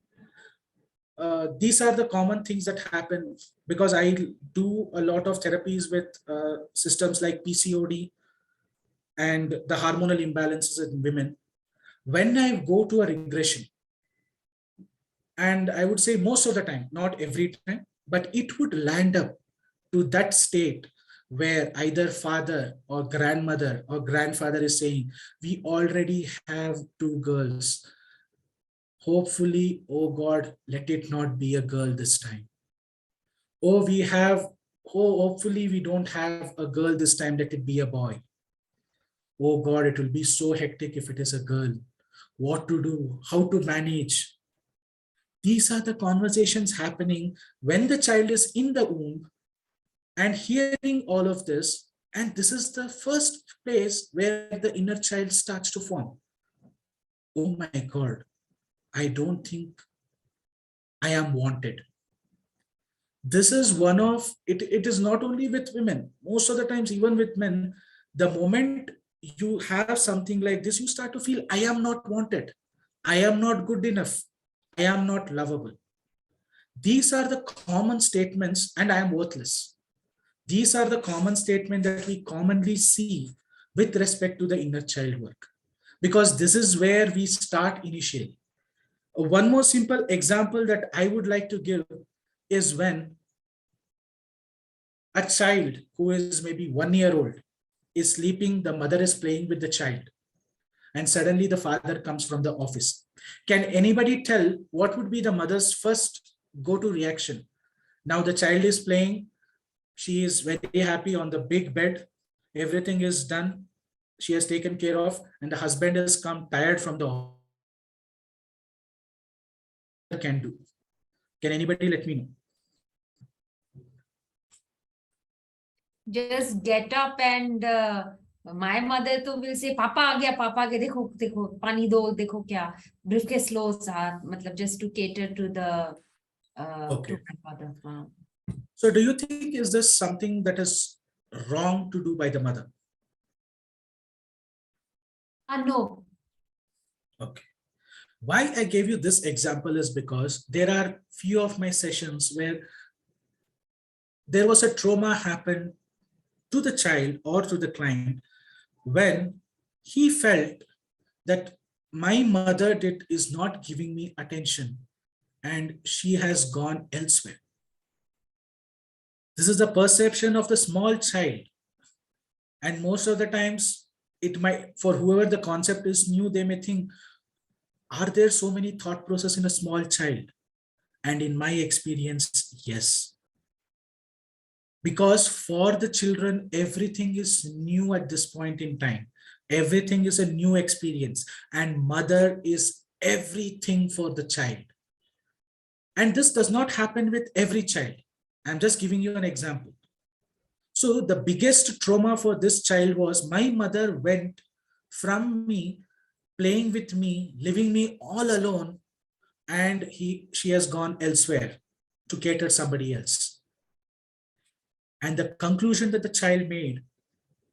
these are the common things that happen, because I do a lot of therapies with systems like PCOD and the hormonal imbalances in women. When I go to a regression, and I would say most of the time, not every time, but it would land up to that state where either father or grandmother or grandfather is saying, we already have 2 girls. Hopefully, oh God, let it not be a girl this time. Oh, hopefully we don't have a girl this time, let it be a boy. Oh God, it will be so hectic if it is a girl. What to do, how to manage. These are the conversations happening when the child is in the womb and hearing all of this. And this is the first place where the inner child starts to form. Oh my God, I don't think I am wanted. This is one of it. It is not only with women. Most of the times, even with men, the moment you have something like this, you start to feel, I am not wanted. I am not good enough. I am not lovable. These are the common statements, and I am worthless. These are the common statements that we commonly see with respect to the inner child work, because this is where we start initially. One more simple example that I would like to give is when a child who is maybe 1 year old is sleeping, the mother is playing with the child, and suddenly the father comes from the office. Can anybody tell what would be the mother's first go-to reaction? Now the child is playing, she is very happy on the big bed, everything is done, she has taken care of, and the husband has come tired from the office. Can do. Can anybody let me know? Just get up and my mother to will say, Papa aa gaya, Papa aa gaya, dekho, dekho, pani do, dekho kya, briefcase lo saath, matlab just to cater to the Okay. to my father. So do you think is this something that is wrong to do by the mother? No. Okay. Why I gave you this example is because there are few of my sessions where there was a trauma happened to the child or to the client when he felt that my mother is not giving me attention and she has gone elsewhere. This is the perception of the small child. And most of the times it might, for whoever the concept is new, they may think, are there so many thought process in a small child? And in my experience, yes. Because for the children, everything is new at this point in time. Everything is a new experience, and mother is everything for the child. And this does not happen with every child. I'm just giving you an example. So the biggest trauma for this child was my mother went from me, playing with me, leaving me all alone, and she has gone elsewhere to cater somebody else. And the conclusion that the child made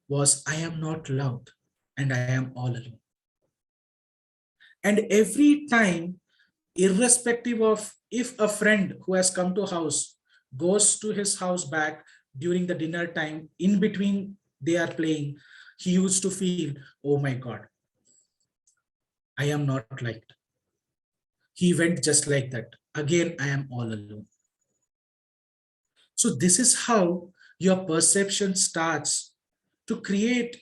was, I am not loved and I am all alone. And every time, irrespective of if a friend who has come to a house goes to his house back during the dinner time, in between they are playing, he used to feel, oh my God, I am not liked. He went just like that. Again, I am all alone. So this is how your perception starts to create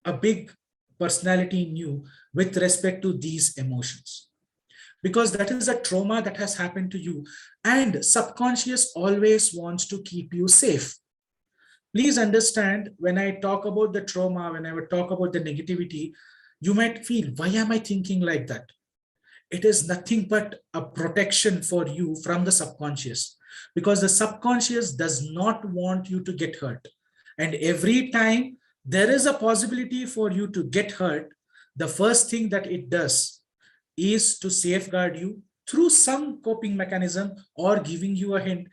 a big personality in you with respect to these emotions. Because that is a trauma that has happened to you, and subconscious always wants to keep you safe. Please understand, when I talk about the trauma, when I would talk about the negativity, you might feel, why am I thinking like that? It is nothing but a protection for you from the subconscious, because the subconscious does not want you to get hurt. And every time there is a possibility for you to get hurt, the first thing that it does is to safeguard you through some coping mechanism or giving you a hint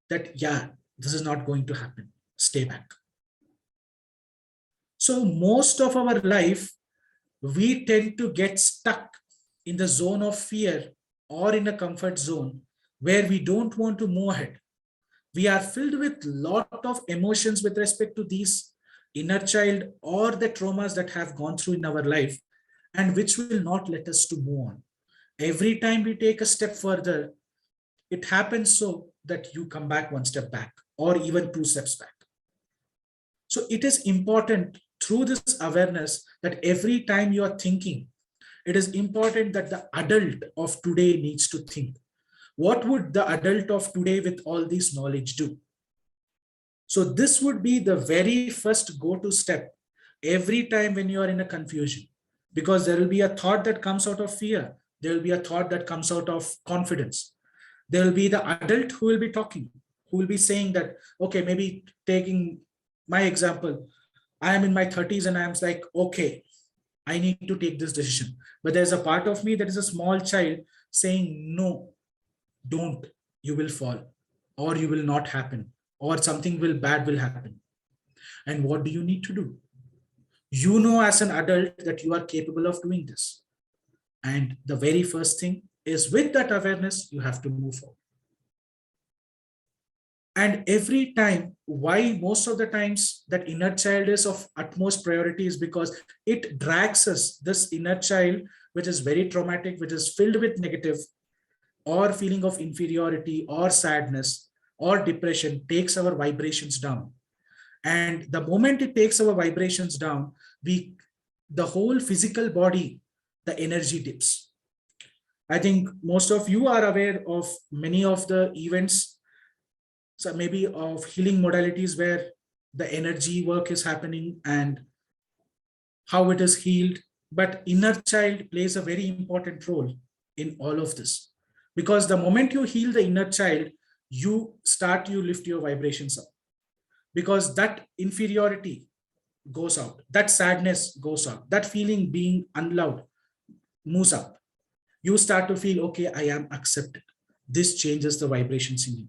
that, yeah, this is not going to happen. Stay back. So most of our life, we tend to get stuck in the zone of fear or in a comfort zone where we don't want to move ahead. We are filled with a lot of emotions with respect to these inner child or the traumas that have gone through in our life, and which will not let us to move on. Every time we take a step further, it happens so that you come back one step back or even 2 steps back. So it is important through this awareness that every time you are thinking, it is important that the adult of today needs to think. What would the adult of today with all this knowledge do? So this would be the very first go-to step every time when you are in a confusion, because there will be a thought that comes out of fear. There will be a thought that comes out of confidence. There will be the adult who will be talking, who will be saying that, okay, maybe taking my example, I am in my 30s and I am like, okay, I need to take this decision. But there's a part of me that is a small child saying, no, don't, you will fall, or you will not happen, or something bad will happen. And what do you need to do? You know, as an adult, that you are capable of doing this. And the very first thing is, with that awareness, you have to move forward. And every time, why most of the times that inner child is of utmost priority is because it drags us, this inner child, which is very traumatic, which is filled with negative or feeling of inferiority or sadness or depression, takes our vibrations down. And the moment it takes our vibrations down, the whole physical body, the energy dips. I think most of you are aware of many of the events, so maybe of healing modalities where the energy work is happening and how it is healed. But inner child plays a very important role in all of this, because the moment you heal the inner child, you lift your vibrations up, because that inferiority goes out, that sadness goes out, that feeling being unloved moves up. You start to feel, okay, I am accepted. This changes the vibrations in you.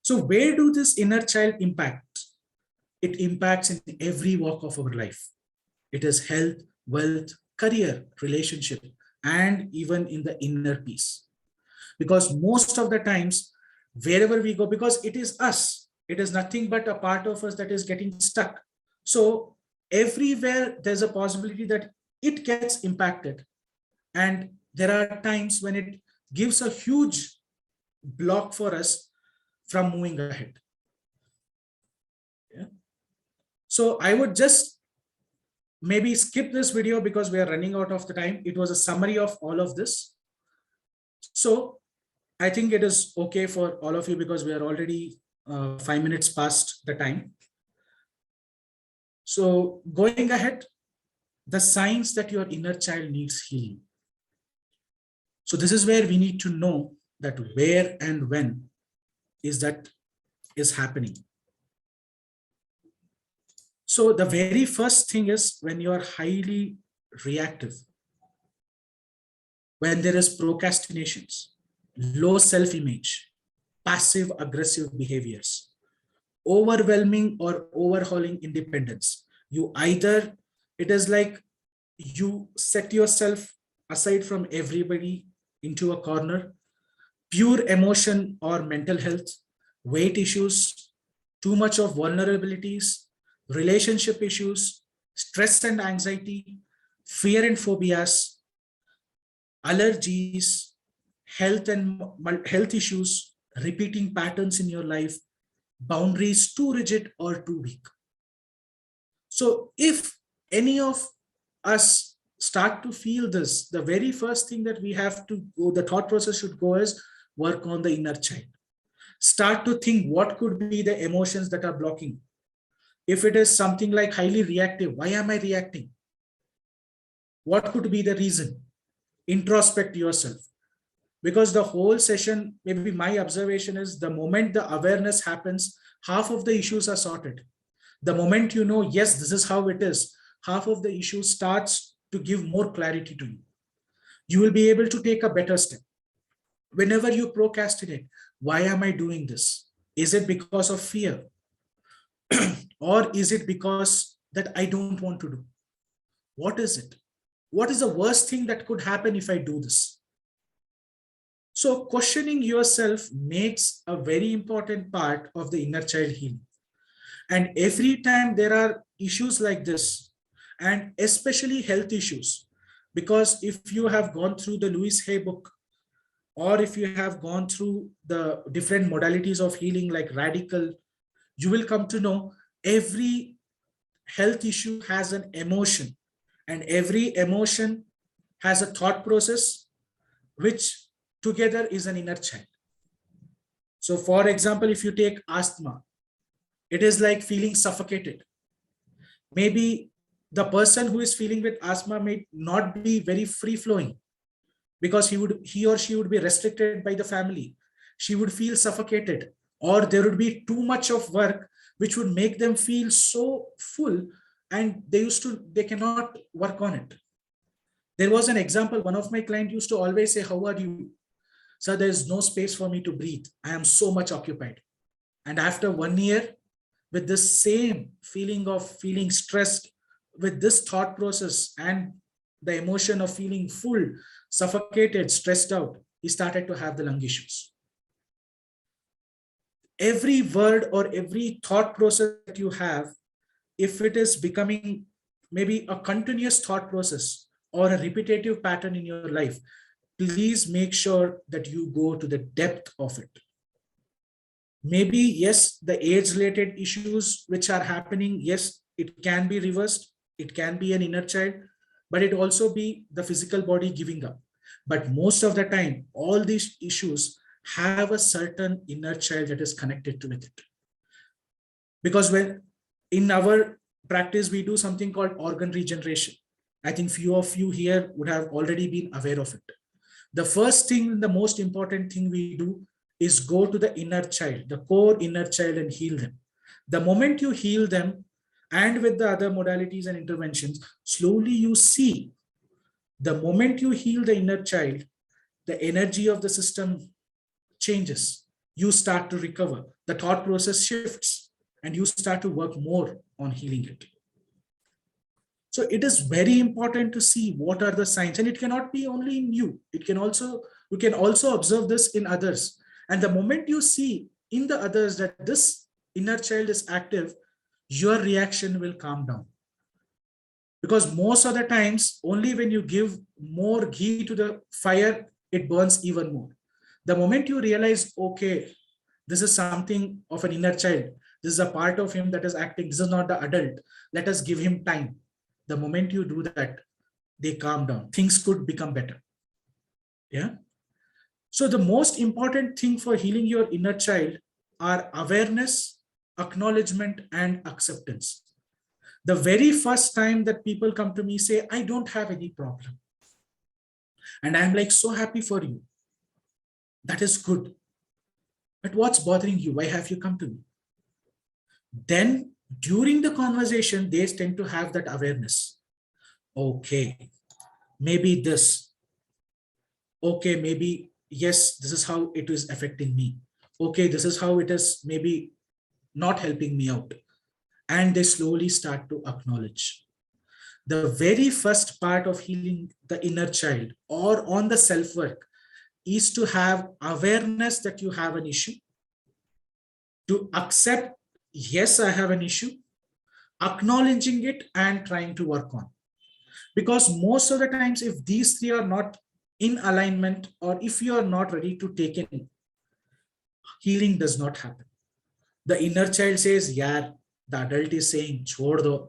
So where do this inner child impact? It impacts in every walk of our life. It is health, wealth, career, relationship, and even in the inner peace. Because most of the times, wherever we go, because it is us, it is nothing but a part of us that is getting stuck. So everywhere there's a possibility that it gets impacted. And there are times when it gives a huge block for us from moving ahead. Yeah. So I would just maybe skip this video because we are running out of the time. It was a summary of all of this. So I think it is okay for all of you because we are already 5 minutes past the time. So going ahead, the signs that your inner child needs healing. So this is where we need to know that where and when is happening. So the very first thing is when you are highly reactive, when there is procrastinations, low self-image, passive aggressive behaviors, overwhelming or overhauling independence. It is like you set yourself aside from everybody into a corner, pure emotion or mental health, weight issues, too much of vulnerabilities, relationship issues, stress and anxiety, fear and phobias, allergies, health issues, repeating patterns in your life, boundaries too rigid or too weak. So if any of us start to feel this, the very first thing that we have to go, the thought process should go is work on the inner child. Start to think what could be the emotions that are blocking. If it is something like highly reactive, why am I reacting? What could be the reason? Introspect yourself. Because the whole session, maybe my observation is the moment the awareness happens, half of the issues are sorted. The moment you know, yes, this is how it is, half of the issue starts to give more clarity to you. You will be able to take a better step. Whenever you procrastinate, why am I doing this? Is it because of fear? Or is it because that I don't want to do? What is it? What is the worst thing that could happen if I do this? So questioning yourself makes a very important part of the inner child healing. And every time there are issues like this, and especially health issues, because if you have gone through the Louise Hay book, or if you have gone through the different modalities of healing like radical, you will come to know every health issue has an emotion, and every emotion has a thought process, which together is an inner child. So for example, if you take asthma, it is like feeling suffocated. Maybe the person who is feeling with asthma may not be very free flowing, because he or she would be restricted by the family. She would feel suffocated, or there would be too much of work which would make them feel so full, and they cannot work on it. There was an example, one of my clients used to always say, "How are you?" "Sir, there is no space for me to breathe. I am so much occupied." And after 1 year, with this same feeling of feeling stressed, with this thought process and the emotion of feeling full, suffocated, stressed out, he started to have the lung issues. Every word or every thought process that you have, if it is becoming maybe a continuous thought process or a repetitive pattern in your life, please make sure that you go to the depth of it. Maybe, yes, the age-related issues which are happening, yes, it can be reversed. It can be an inner child, but it also be the physical body giving up. But most of the time, all these issues have a certain inner child that is connected to it. Because when in our practice, we do something called organ regeneration. I think few of you here would have already been aware of it. The first thing, the most important thing we do is go to the inner child, the core inner child, and heal them. The moment you heal them, and with the other modalities and interventions, slowly you see the moment you heal the inner child, the energy of the system changes. You start to recover. The thought process shifts, and you start to work more on healing it. So it is very important to see what are the signs, and it cannot be only in you. You can also observe this in others. And the moment you see in the others that this inner child is active, your reaction will calm down. Because most of the times, only when you give more ghee to the fire, it burns even more. The moment you realize, okay, this is something of an inner child, this is a part of him that is acting, this is not the adult, let us give him time. The moment you do that, they calm down. Things could become better. Yeah. So the most important thing for healing your inner child are awareness, acknowledgement, and acceptance. The very first time that people come to me say, I don't have any problem. And I'm like, so happy for you. That is good. But what's bothering you? Why have you come to me? Then during the conversation, they tend to have that awareness. Okay, maybe this. Okay, maybe, yes, this is how it is affecting me. Okay, this is how it is maybe not helping me out. And they slowly start to acknowledge. The very first part of healing the inner child or on the self-work is to have awareness that you have an issue, to accept, yes, I have an issue, acknowledging it and trying to work on. Because most of the times, if these three are not in alignment, or if you are not ready to take in, healing does not happen. The inner child says, yeah, the adult is saying, chhod do.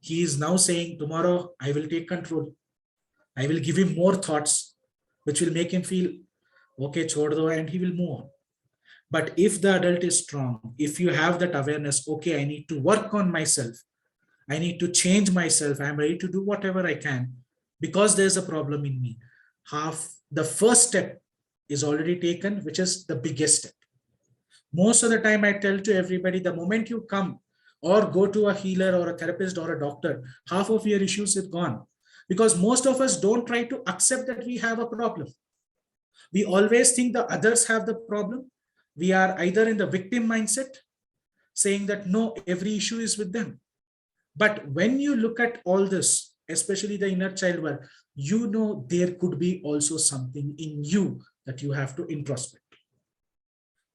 He is now saying, tomorrow I will take control. I will give him more thoughts, which will make him feel, okay, chhod do, and he will move on. But if the adult is strong, if you have that awareness, okay, I need to work on myself. I need to change myself. I'm ready to do whatever I can because there's a problem in me. The first step is already taken, which is the biggest step. Most of the time I tell to everybody, the moment you come or go to a healer or a therapist or a doctor, half of your issues is gone. Because most of us don't try to accept that we have a problem. We always think the others have the problem. We are either in the victim mindset, saying that no, every issue is with them. But when you look at all this, especially the inner child work, you know there could be also something in you that you have to introspect.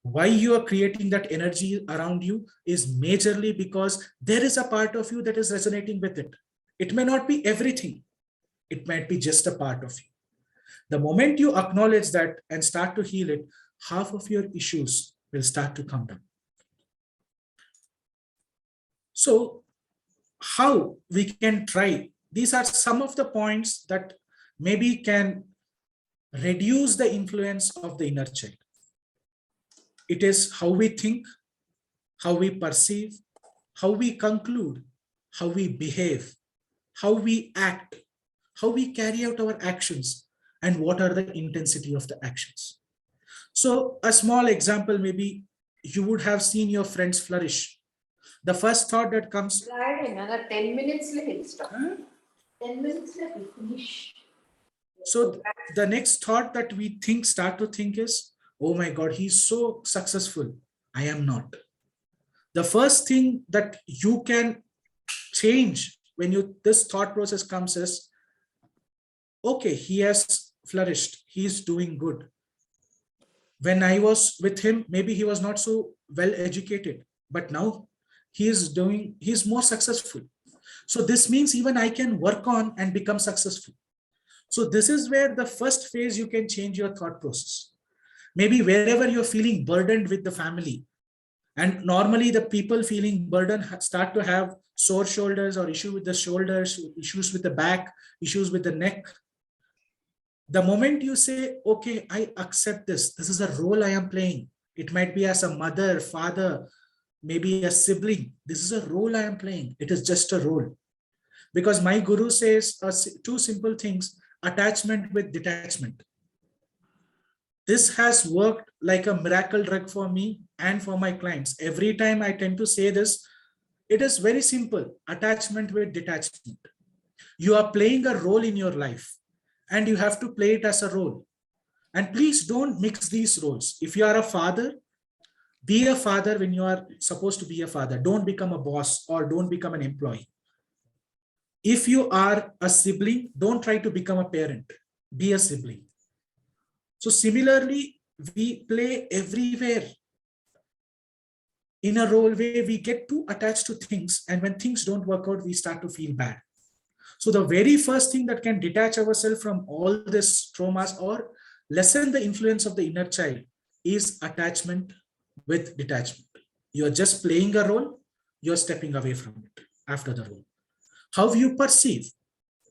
Why you are creating that energy around you is majorly because there is a part of you that is resonating with it. It may not be everything. It might be just a part of you. The moment you acknowledge that and start to heal it, half of your issues will start to come down. So how we can try, these are some of the points that maybe can reduce the influence of the inner child. It is how we think, how we perceive, how we conclude, how we behave, how we act, how we carry out our actions, and what are the intensity of the actions. So a small example, maybe you would have seen your friends flourish. The first thought that comes, Another 10 minutes left. Stop. 10 minutes left. Finish. so the next thought that we start to think is, oh my God, he's so successful. I am not. The first thing that you can change when this thought process comes is, okay, he has flourished. He's doing good. When I was with him, maybe he was not so well educated, but now he's more successful. So this means even I can work on and become successful. So this is where the first phase you can change your thought process. Maybe wherever you're feeling burdened with the family, and normally the people feeling burdened start to have sore shoulders or issue with the shoulders, issues with the back, issues with the neck. The moment you say, okay, I accept this, this is a role I am playing. It might be as a mother, father, maybe a sibling. This is a role I am playing. It is just a role. Because my guru says two simple things, attachment with detachment. This has worked like a miracle drug for me and for my clients. Every time I tend to say this, it is very simple, attachment with detachment. You are playing a role in your life and you have to play it as a role. And please don't mix these roles. If you are a father, be a father when you are supposed to be a father. Don't become a boss or don't become an employee. If you are a sibling, don't try to become a parent. Be a sibling. So similarly, we play everywhere in a role where we get too attached to things, and when things don't work out, we start to feel bad. So the very first thing that can detach ourselves from all this traumas or lessen the influence of the inner child is attachment with detachment. You're just playing a role, you're stepping away from it after the role. How you perceive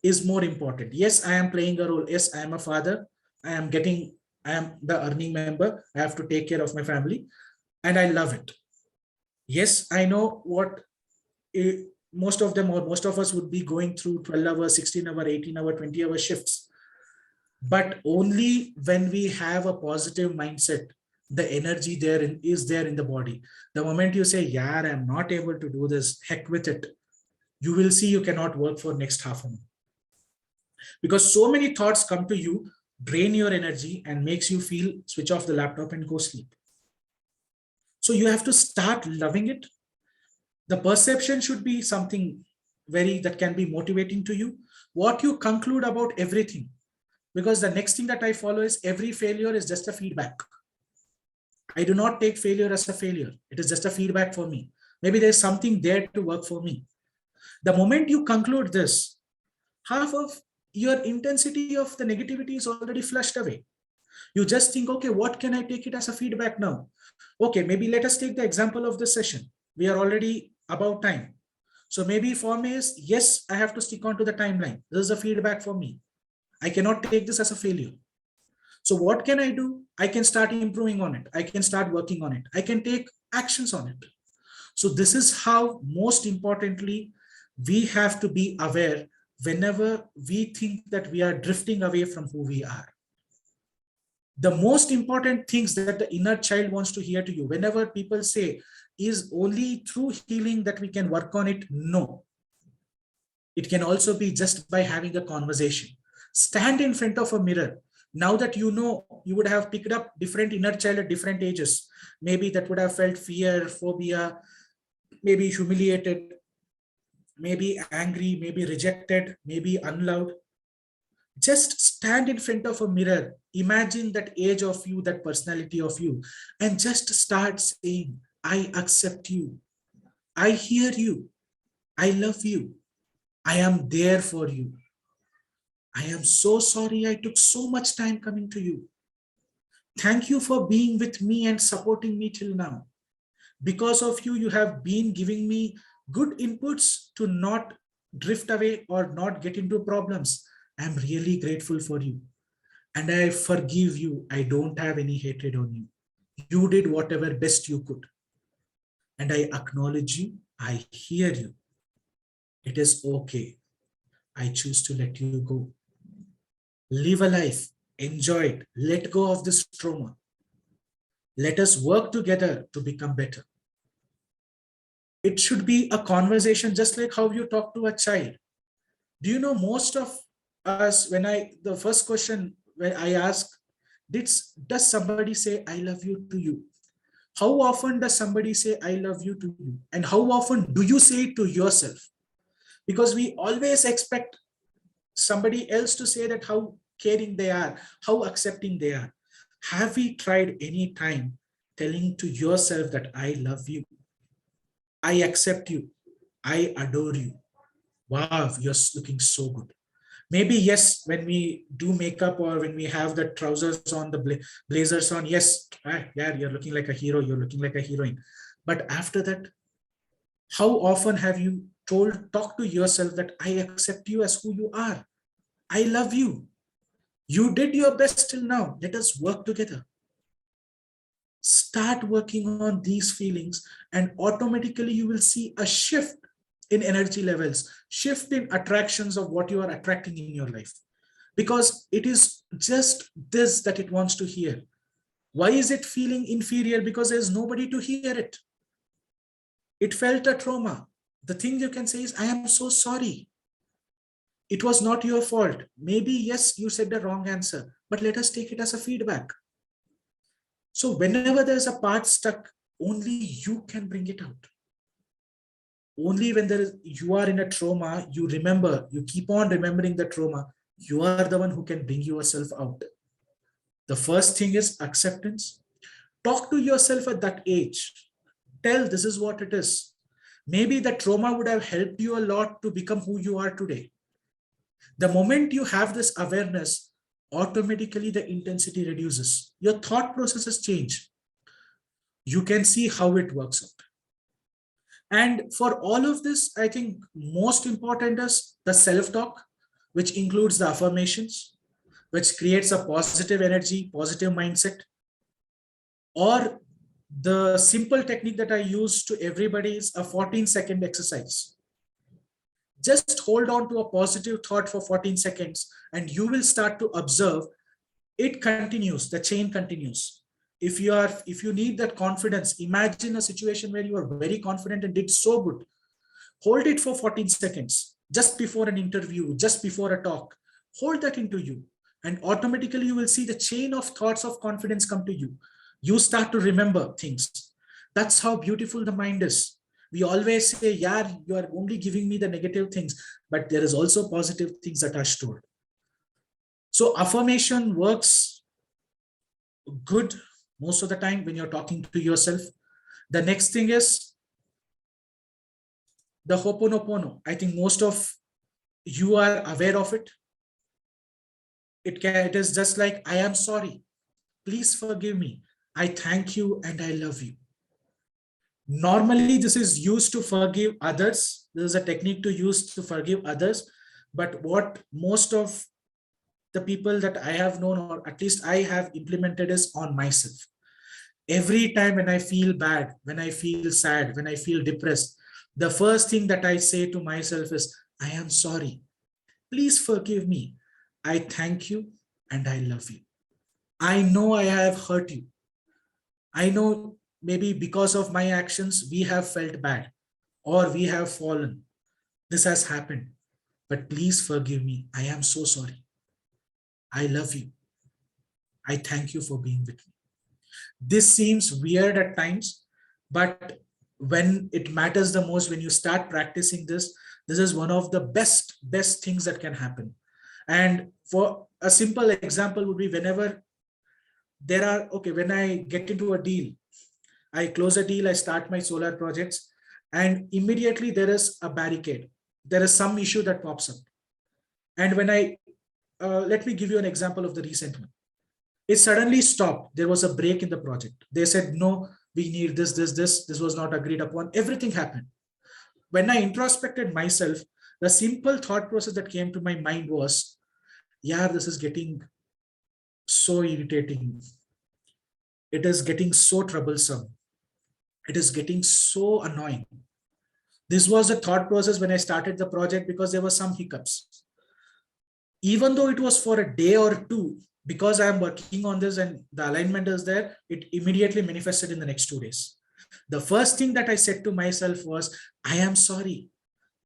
is more important. Yes, I am playing a role. Yes, I am a father. I am the earning member. I have to take care of my family and I love it. Yes, I know what most of them or most of us would be going through 12-hour, 16-hour, 18-hour, 20-hour shifts. But only when we have a positive mindset, the energy is there in the body. The moment you say, yeah, I'm not able to do this, heck with it, you will see you cannot work for next half an hour. Because so many thoughts come to you, drain your energy and makes you feel switch off the laptop and go sleep. So you have to start loving it. The perception should be something that can be motivating to you. What you conclude about everything, because the next thing that I follow is every failure is just a feedback. I do not take failure as a failure. It is just a feedback for me. Maybe there's something there to work for me. The moment you conclude this, half of your intensity of the negativity is already flushed away. You just think, okay, what can I take it as a feedback now? Okay, maybe let us take the example of this session. We are already about time. So maybe for me is, yes, I have to stick on to the timeline. This is a feedback for me. I cannot take this as a failure. So what can I do? I can start improving on it. I can start working on it. I can take actions on it. So this is how, most importantly, we have to be aware whenever we think that we are drifting away from who we are. The most important things that the inner child wants to hear to you, whenever people say, is only through healing that we can work on it? No. It can also be just by having a conversation. Stand in front of a mirror. Now that you know, you would have picked up different inner child at different ages. Maybe that would have felt fear, phobia, maybe humiliated, maybe angry, maybe rejected, maybe unloved. Just stand in front of a mirror. Imagine that age of you, that personality of you, and just start saying, I accept you. I hear you. I love you. I am there for you. I am so sorry I took so much time coming to you. Thank you for being with me and supporting me till now. Because of you, you have been giving me good inputs to not drift away or not get into problems. I'm really grateful for you. And I forgive you. I don't have any hatred on you. You did whatever best you could. And I acknowledge you. I hear you. It is okay. I choose to let you go. Live a life, enjoy it, let go of this trauma. Let us work together to become better. It should be a conversation just like how you talk to a child. Do you know, most of us, the first question when I ask, does somebody say I love you to you? How often does somebody say I love you to you? And how often do you say it to yourself? Because we always expect somebody else to say that how caring they are, how accepting they are. Have we tried any time telling to yourself that I love you, I accept you, I adore you? Wow, you're looking so good. Maybe yes, when we do makeup or when we have the trousers on, the blazers on, yes, yeah, you're looking like a hero, you're looking like a heroine. But after that, how often have you talk to yourself that I accept you as who you are? I love you. You did your best till now. Let us work together. Start working on these feelings and automatically you will see a shift in energy levels, shift in attractions of what you are attracting in your life. Because it is just this that it wants to hear. Why is it feeling inferior? Because there's nobody to hear it. It felt a trauma. The thing you can say is, I am so sorry. It was not your fault. Maybe, yes, you said the wrong answer, but let us take it as a feedback. So whenever there's a part stuck, only you can bring it out. Only when you are in a trauma, you keep on remembering the trauma. You are the one who can bring yourself out. The first thing is acceptance. Talk to yourself at that age. Tell this is what it is. Maybe the trauma would have helped you a lot to become who you are today. The moment you have this awareness, automatically the intensity reduces. Your thought processes change. You can see how it works out. And for all of this, I think most important is the self-talk, which includes the affirmations, which creates a positive energy, positive mindset. Or the simple technique that I use to everybody is a 14-second exercise. Just hold on to a positive thought for 14 seconds and you will start to observe it continues, the chain continues. If you need that confidence, imagine a situation where you are very confident and did so good. Hold it for 14 seconds, just before an interview, just before a talk. Hold that into you and automatically you will see the chain of thoughts of confidence come to you. You start to remember things. That's how beautiful the mind is. We always say, yeah, you are only giving me the negative things, but there is also positive things that are stored. So affirmation works good most of the time when you're talking to yourself. The next thing is the Ho'oponopono. I think most of you are aware of it. It is just like, I am sorry. Please forgive me. I thank you and I love you. Normally, this is used to forgive others. This is a technique to use to forgive others. But what most of the people that I have known, or at least I have implemented, is on myself. Every time when I feel bad, when I feel sad, when I feel depressed, the first thing that I say to myself is, I am sorry. Please forgive me. I thank you and I love you. I know I have hurt you. I know maybe because of my actions, we have felt bad or we have fallen. This has happened, but please forgive me. I am so sorry. I love you. I thank you for being with me. This seems weird at times, but when it matters the most, when you start practicing this, this is one of the best things that can happen. And for a simple example would be whenever when I get into a deal, I close a deal, I start my solar projects, and immediately there is a barricade. There is some issue that pops up. And when let me give you an example of the recent one. It suddenly stopped. There was a break in the project. They said, no, we need this. This was not agreed upon. Everything happened. When I introspected myself, the simple thought process that came to my mind was, yeah, this is getting so irritating. It is getting so troublesome. It is getting so annoying. This was the thought process when I started the project, because there were some hiccups. Even though it was for a day or two, because I am working on this and the alignment is there, it immediately manifested in the next 2 days. The first thing that I said to myself was, I am sorry.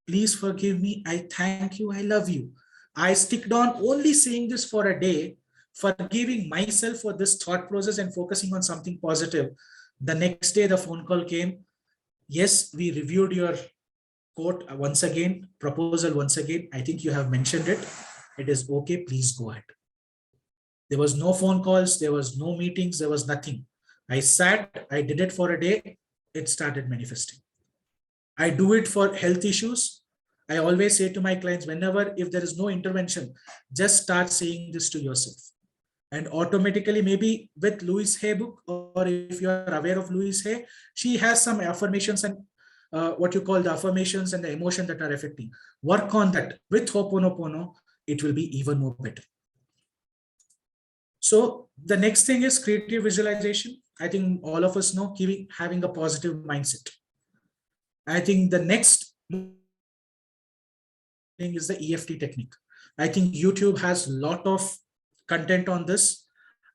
Please forgive me. I thank you. I love you. I sticked on only saying this for a day, forgiving myself for this thought process and focusing on something positive. The next day, the phone call came. Yes, we reviewed your quote once again, proposal once again. I think you have mentioned it. It is okay. Please go ahead. There was no phone calls. There was no meetings. There was nothing. I sat, I did it for a day. It started manifesting. I do it for health issues. I always say to my clients, whenever, if there is no intervention, just start saying this to yourself. And automatically, maybe with Louise Hay book, or if you are aware of Louise Hay, she has some affirmations and what you call the affirmations and the emotion that are affecting. Work on that with Ho'oponopono, it will be even more better. So the next thing is creative visualization. I think all of us know having a positive mindset. I think the next thing is the EFT technique. I think YouTube has a lot of content on this,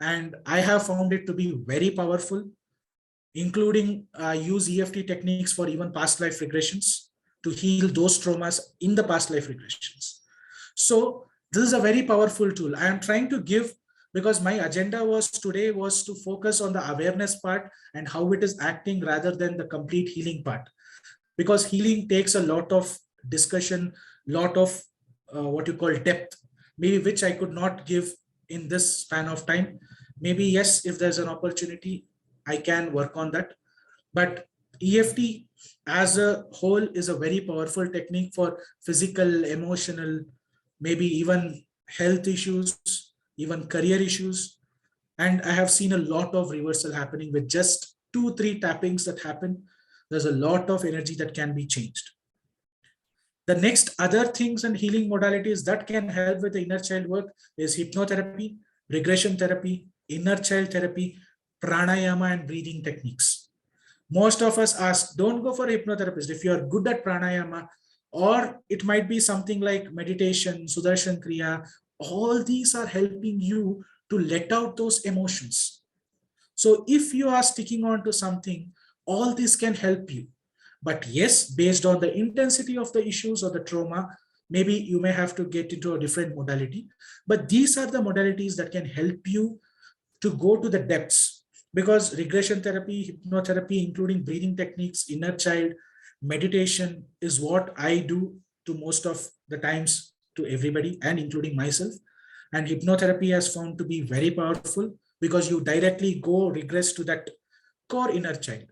and I have found it to be very powerful, including use EFT techniques for even past life regressions to heal those traumas in the past life regressions. So this is a very powerful tool. I am trying to give, because my agenda was today was to focus on the awareness part and how it is acting rather than the complete healing part. Because healing takes a lot of discussion, lot of what you call depth, maybe which I could not give in this span of time. Maybe yes, if there's an opportunity, I can work on that. But EFT as a whole is a very powerful technique for physical, emotional, maybe even health issues, even career issues. And I have seen a lot of reversal happening with just 2-3 tappings that happen. There's a lot of energy that can be changed. The next other things and healing modalities that can help with the inner child work is hypnotherapy, regression therapy, inner child therapy, pranayama, and breathing techniques. Most of us ask, don't go for a hypnotherapist if you are good at pranayama, or it might be something like meditation, Sudarshan Kriya. All these are helping you to let out those emotions. So if you are sticking on to something, all this can help you. But yes, based on the intensity of the issues or the trauma, maybe you may have to get into a different modality. But these are the modalities that can help you to go to the depths, because regression therapy, hypnotherapy, including breathing techniques, inner child, meditation is what I do to most of the times to everybody, and including myself. And hypnotherapy has found to be very powerful because you directly go regress to that core inner child.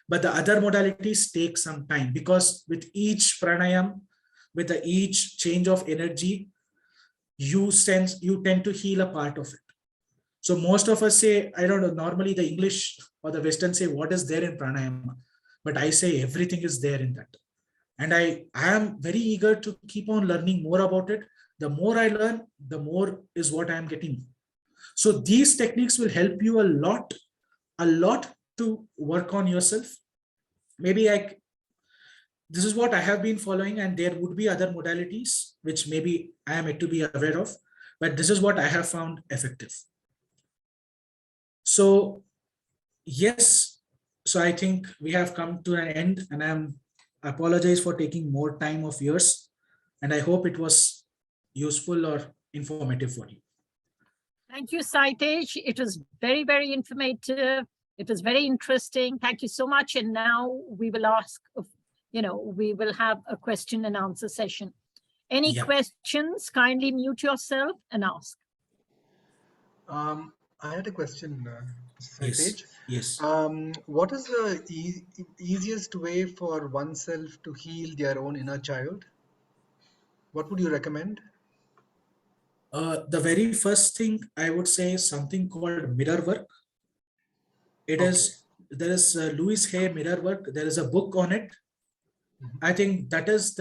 But the other modalities take some time, because with each pranayam, with each change of energy, you tend to heal a part of it. So most of us say, I don't know, normally the English or the Western say, what is there in pranayama? But I say everything is there in that. And I am very eager to keep on learning more about it. The more I learn, the more is what I am getting. So these techniques will help you a lot to work on yourself. Maybe this is what I have been following, and there would be other modalities which maybe I am yet to be aware of, but this is what I have found effective. So yes, so I think we have come to an end, and I apologize for taking more time of yours, and I hope it was useful or informative for you. Thank you, Saitej. It was very, very informative. It was very interesting. Thank you so much. And now we will ask, we will have a question and answer session. Any questions? Kindly mute yourself and ask. I had a question, Saitej. Yes. What is the easiest way for oneself to heal their own inner child? What would you recommend? The very first thing I would say is something called mirror work. There is Louise Hay mirror work. There is a book on it. I think that is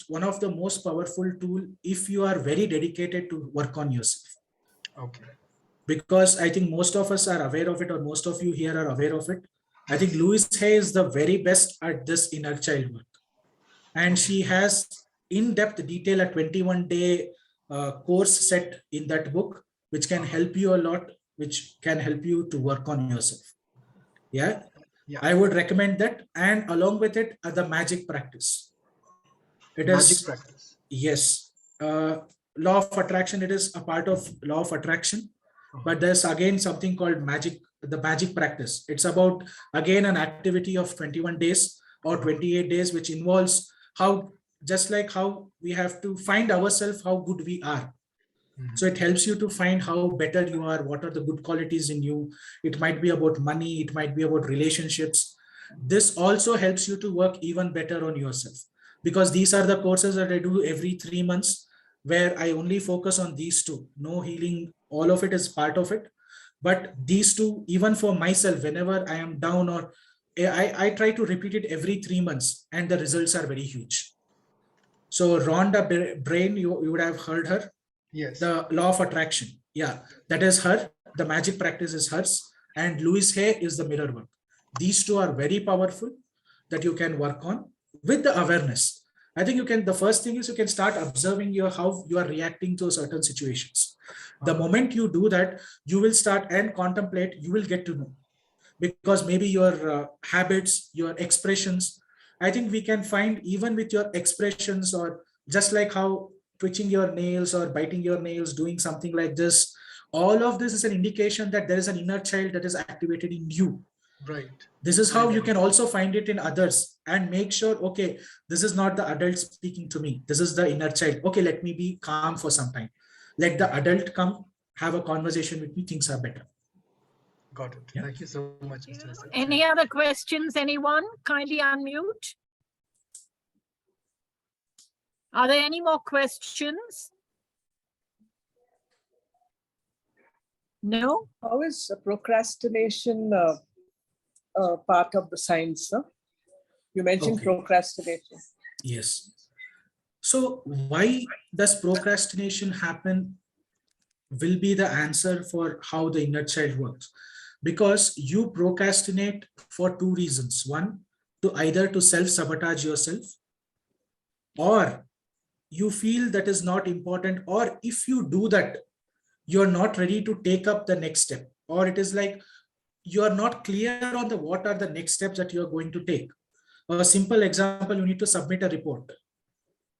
one of the most powerful tool if you are very dedicated to work on yourself. Okay. Because I think most of us are aware of it, or most of you here are aware of it. I think Louise Hay is the very best at this inner child work. and she has in-depth detail, a 21-day course set in that book, which can help you a lot, which can help you to work on yourself. Yeah, Yeah. I would recommend that. And along with it, the magic practice. It Magic is, practice. yes, law of attraction. It is a part of law of attraction, but there's again something called magic, the magic practice. It's about, again, an activity of 21 days or 28 days, which involves how, just like how we have to find ourselves, how good we are. So it helps you to find how better you are, what are the good qualities in you. It might be about money, it might be about relationships. This also helps you to work even better on yourself, because these are the courses that I do every 3 months, where I only focus on these two. No healing, all of it is part of it. But these two, even for myself, whenever I am down, or I try to repeat it every 3 months, and the results are very huge. So Rhonda Brain, you would have heard her. Yes. The law of attraction. Yeah, that is her. The magic practice is hers. And Louise Hay is the mirror work. These two are very powerful that you can work on with the awareness. I think you can, the first thing is you can start observing how you are reacting to certain situations. The moment you do that, you will start and contemplate, you will get to know. Because maybe your habits, your expressions, I think we can find even with your expressions, or just like how twitching your nails or biting your nails, doing something like this, all of this is an indication that there is an inner child that is activated in you. Right. This is how you can also find it in others, and make sure, okay, this is not the adult speaking to me, this is the inner child. Okay, let me be calm for some time. Let the adult come, have a conversation with me, things are better. Got it. Yeah. Thank you so much, Mr. Sathsang. Any other questions, anyone? Kindly unmute. Are there any more questions? No? How is procrastination part of the science? You mentioned Okay. procrastination. Yes. So why does procrastination happen will be the answer for how the inner child works. Because you procrastinate for two reasons. One, to either to self-sabotage yourself, or you feel that is not important, or if you do that, you're not ready to take up the next step, or it is like you are not clear on the what are the next steps that you are going to take. A simple example, you need to submit a report.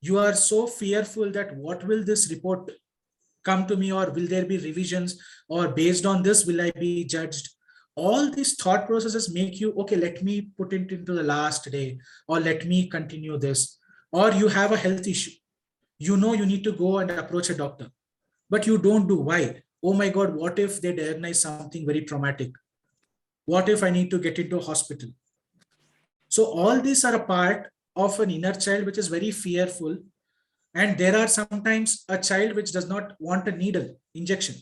You are so fearful that what will this report come to me, or will there be revisions, or based on this will I be judged. All these thought processes make you, okay, let me put it into the last day, or let me continue this. Or you have a health issue, you know you need to go and approach a doctor, but you don't do. Why? Oh my god, what if they diagnose something very traumatic? What if I need to get into a hospital? So all these are a part of an inner child which is very fearful. And there are sometimes a child which does not want a needle injection.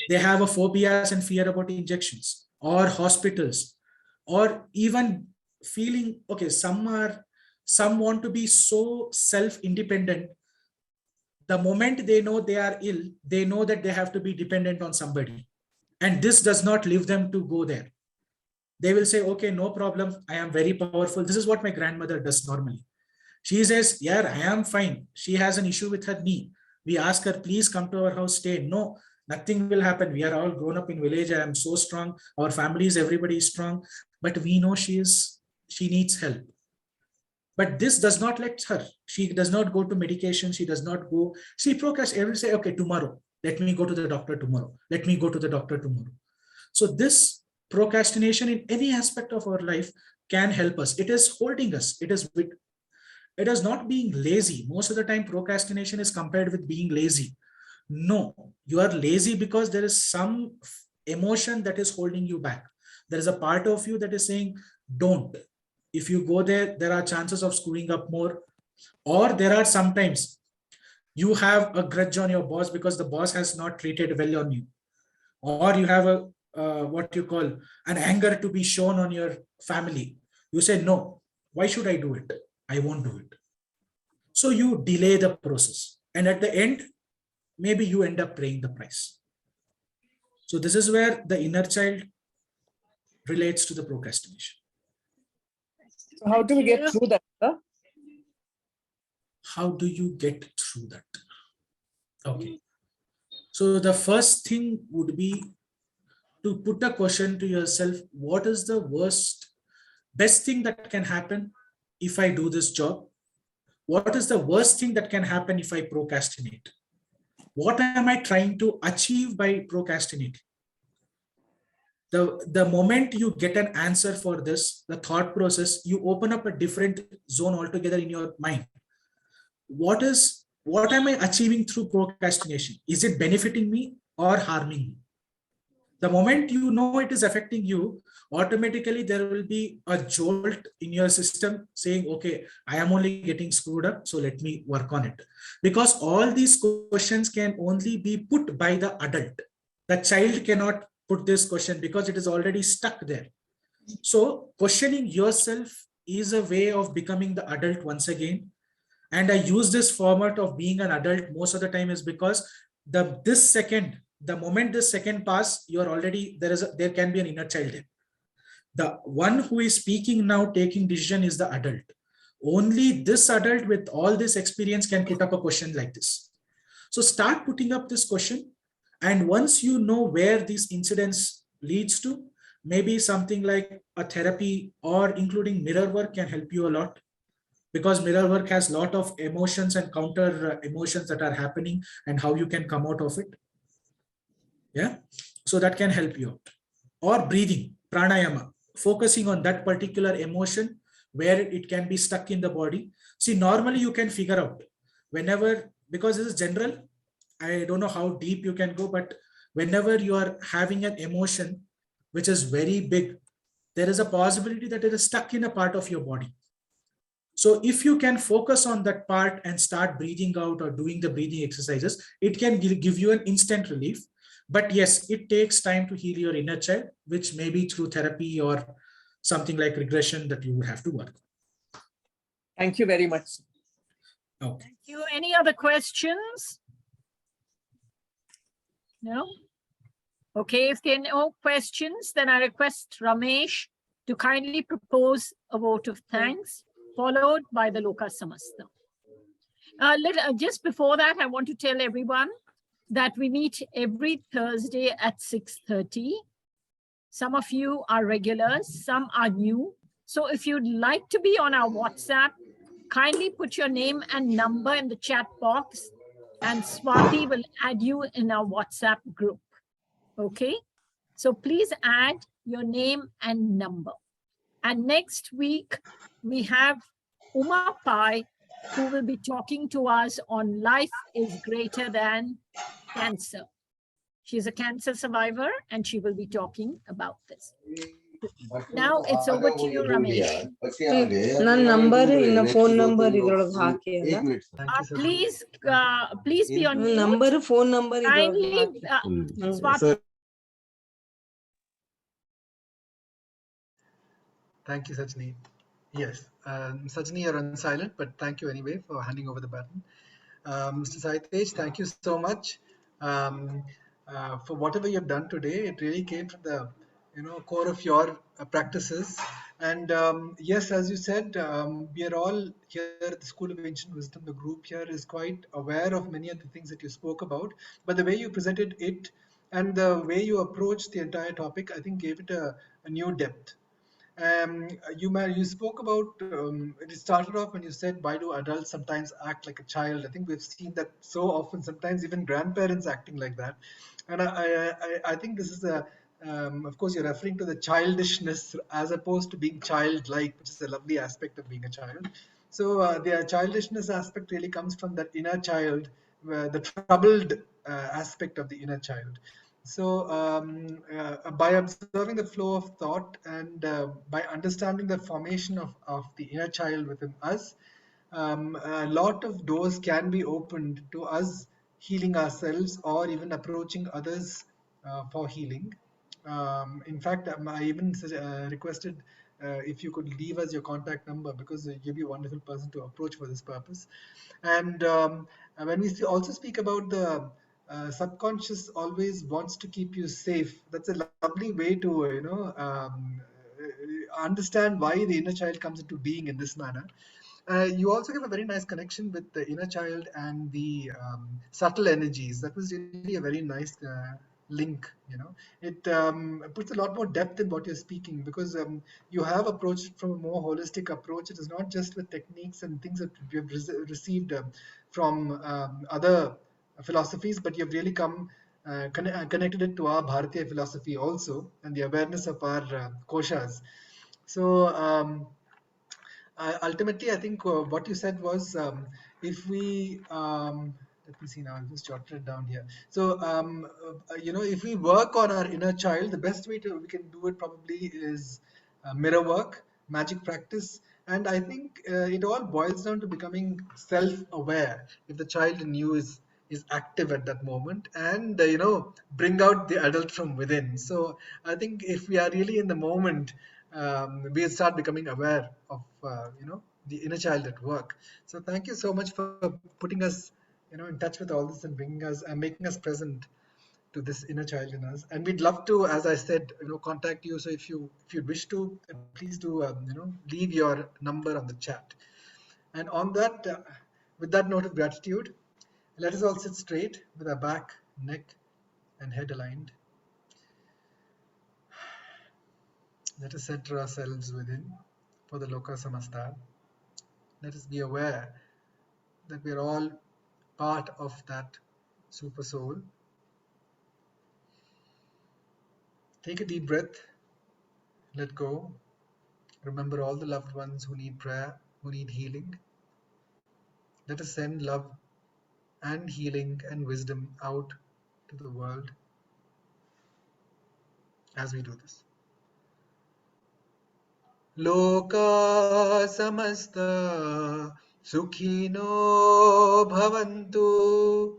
They have a phobias and fear about injections or hospitals, or even feeling, okay, some want to be so self-independent. The moment they know they are ill, they know that they have to be dependent on somebody. And this does not leave them to go there. They will say, okay, no problem, I am very powerful. This is what my grandmother does normally. She says, yeah, I am fine. She has an issue with her knee. We ask her, please come to our house, stay. No, nothing will happen. We are all grown up in village. I am so strong. Our families, everybody is strong. But we know she needs help. But this does not let her. She does not go to medication. She does not go. She procrastinates. Every say, okay, tomorrow, let me go to the doctor tomorrow. Let me go to the doctor tomorrow. So this procrastination in any aspect of our life can help us. It is holding us. It is not being lazy. Most of the time, procrastination is compared with being lazy. No, you are lazy because there is some emotion that is holding you back. There is a part of you that is saying, don't. If you go there, there are chances of screwing up more. Or there are sometimes you have a grudge on your boss because the boss has not treated well on you. Or you have a what you call an anger to be shown on your family. You say, no, why should I do it? I won't do it. So you delay the process. And at the end, maybe you end up paying the price. So this is where the inner child relates to the procrastination. So how do we get through that? how do you get through that? Okay. So the first thing would be to put a question to yourself: what is the best thing that can happen if I do this job? What is the worst thing that can happen if I procrastinate? What am I trying to achieve by procrastinating? The moment you get an answer for this, the thought process, you open up a different zone altogether in your mind. What am I achieving through procrastination? Is it benefiting me or harming me? The moment you know it is affecting you, automatically there will be a jolt in your system saying, okay, I am only getting screwed up, so let me work on it. Because all these questions can only be put by the adult. The child cannot put this question because it is already stuck there. So questioning yourself is a way of becoming the adult once again. And I use this format of being an adult most of the time is because the moment this second pass, you're already, there can be an inner child here. The one who is speaking now, taking decision, is the adult. Only this adult with all this experience can put up a question like this. So start putting up this question. And once you know where these incidents leads to, maybe something like a therapy or including mirror work can help you a lot. Because mirror work has a lot of emotions and counter emotions that are happening and how you can come out of it. Yeah, so that can help you out. Or breathing, pranayama, focusing on that particular emotion where it can be stuck in the body. See, normally you can figure out whenever, because this is general, I don't know how deep you can go, but whenever you are having an emotion which is very big, there is a possibility that it is stuck in a part of your body. So if you can focus on that part and start breathing out or doing the breathing exercises, it can give you an instant relief. But yes, it takes time to heal your inner child, which may be through therapy or something like regression that you would have to work. Thank you very much. Okay. Thank you. Any other questions? No? Okay, if there are no questions, then I request Ramesh to kindly propose a vote of thanks, followed by the Loka Samasta. Just before that, I want to tell everyone that we meet every Thursday at 6:30. Some of you are regulars, some are new. So if you'd like to be on our WhatsApp, kindly put your name and number in the chat box, and Swati will add you in our WhatsApp group. Okay? So please add your name and number. And next week, we have Uma Pai, who will be talking to us on life is greater than cancer. She's a cancer survivor, and she will be talking about this. Now it's over to you, Ramesh. ನನ್ನ number ಇನ್ನ phone number ಇದ್ರೊಳಗೆ ಹಾಕಿ ಅಲ್ಲ Please be on mute. Number phone number Kindly, Swati. Thank you, Sajani. Yes, Sajani, you're on silent, but thank you anyway for handing over the baton. Mr. Saitej, thank you so much for whatever you've done today. It really came from the core of your practices. And yes, as you said, we are all here at the School of Ancient Wisdom. The group here is quite aware of many of the things that you spoke about, but the way you presented it and the way you approached the entire topic, I think gave it a new depth. You spoke about it started off when you said, why do adults sometimes act like a child? I think we've seen that so often, sometimes even grandparents acting like that. And I think this is of course you're referring to the childishness as opposed to being childlike, which is a lovely aspect of being a child. So the childishness aspect really comes from that inner child, the troubled aspect of the inner child. So by observing the flow of thought and by understanding the formation of the inner child within us, a lot of doors can be opened to us healing ourselves or even approaching others for healing. In fact, I even requested if you could leave us your contact number, because you'll be a wonderful person to approach for this purpose. And when we also speak about the subconscious always wants to keep you safe, that's a lovely way to understand why the inner child comes into being in this manner. You also give a very nice connection with the inner child and the subtle energies. That was really a very nice link. It puts a lot more depth in what you're speaking, because you have approached it from a more holistic approach. It is not just with techniques and things that you have received from other philosophies, but you've really come connected it to our Bharatiya philosophy also, and the awareness of our koshas. So ultimately, I think what you said was, if we let me see now, I'll just jot it down here. So if we work on our inner child, the best way we can do it probably is mirror work, magic practice, and I think it all boils down to becoming self-aware. If the child in you is active at that moment, and bring out the adult from within. So I think if we are really in the moment, we'll start becoming aware of the inner child at work. So thank you so much for putting us in touch with all this and bringing us and making us present to this inner child in us. And we'd love to, as I said, contact you. So if you wish to, please do leave your number on the chat. And on that, with that note of gratitude, let us all sit straight with our back, neck, and head aligned. Let us center ourselves within for the Loka Samasta. Let us be aware that we are all part of that super soul. Take a deep breath, let go. Remember all the loved ones who need prayer, who need healing. Let us send love and healing and wisdom out to the world as we do this. Loka samasta sukhino bhavantu.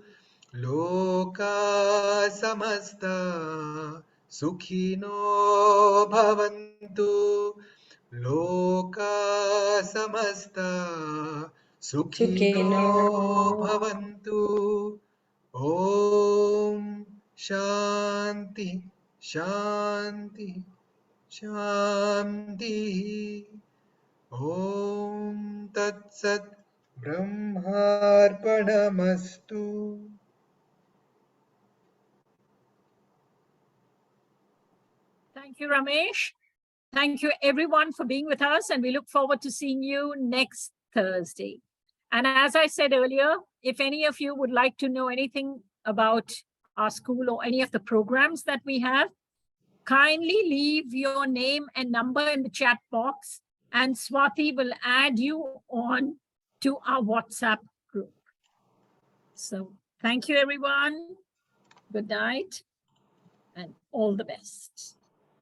Loka samasta sukhino bhavantu. Loka samasta sukhino bhavantu. Om Shanti Shanti Shanti. Om Tat Sat Brahmarpanamastu. Thank you, Ramesh. Thank you, everyone, for being with us. And we look forward to seeing you next Thursday. And as I said earlier, if any of you would like to know anything about our school or any of the programs that we have, kindly leave your name and number in the chat box, and Swati will add you on to our WhatsApp group. So thank you, everyone. Good night and all the best.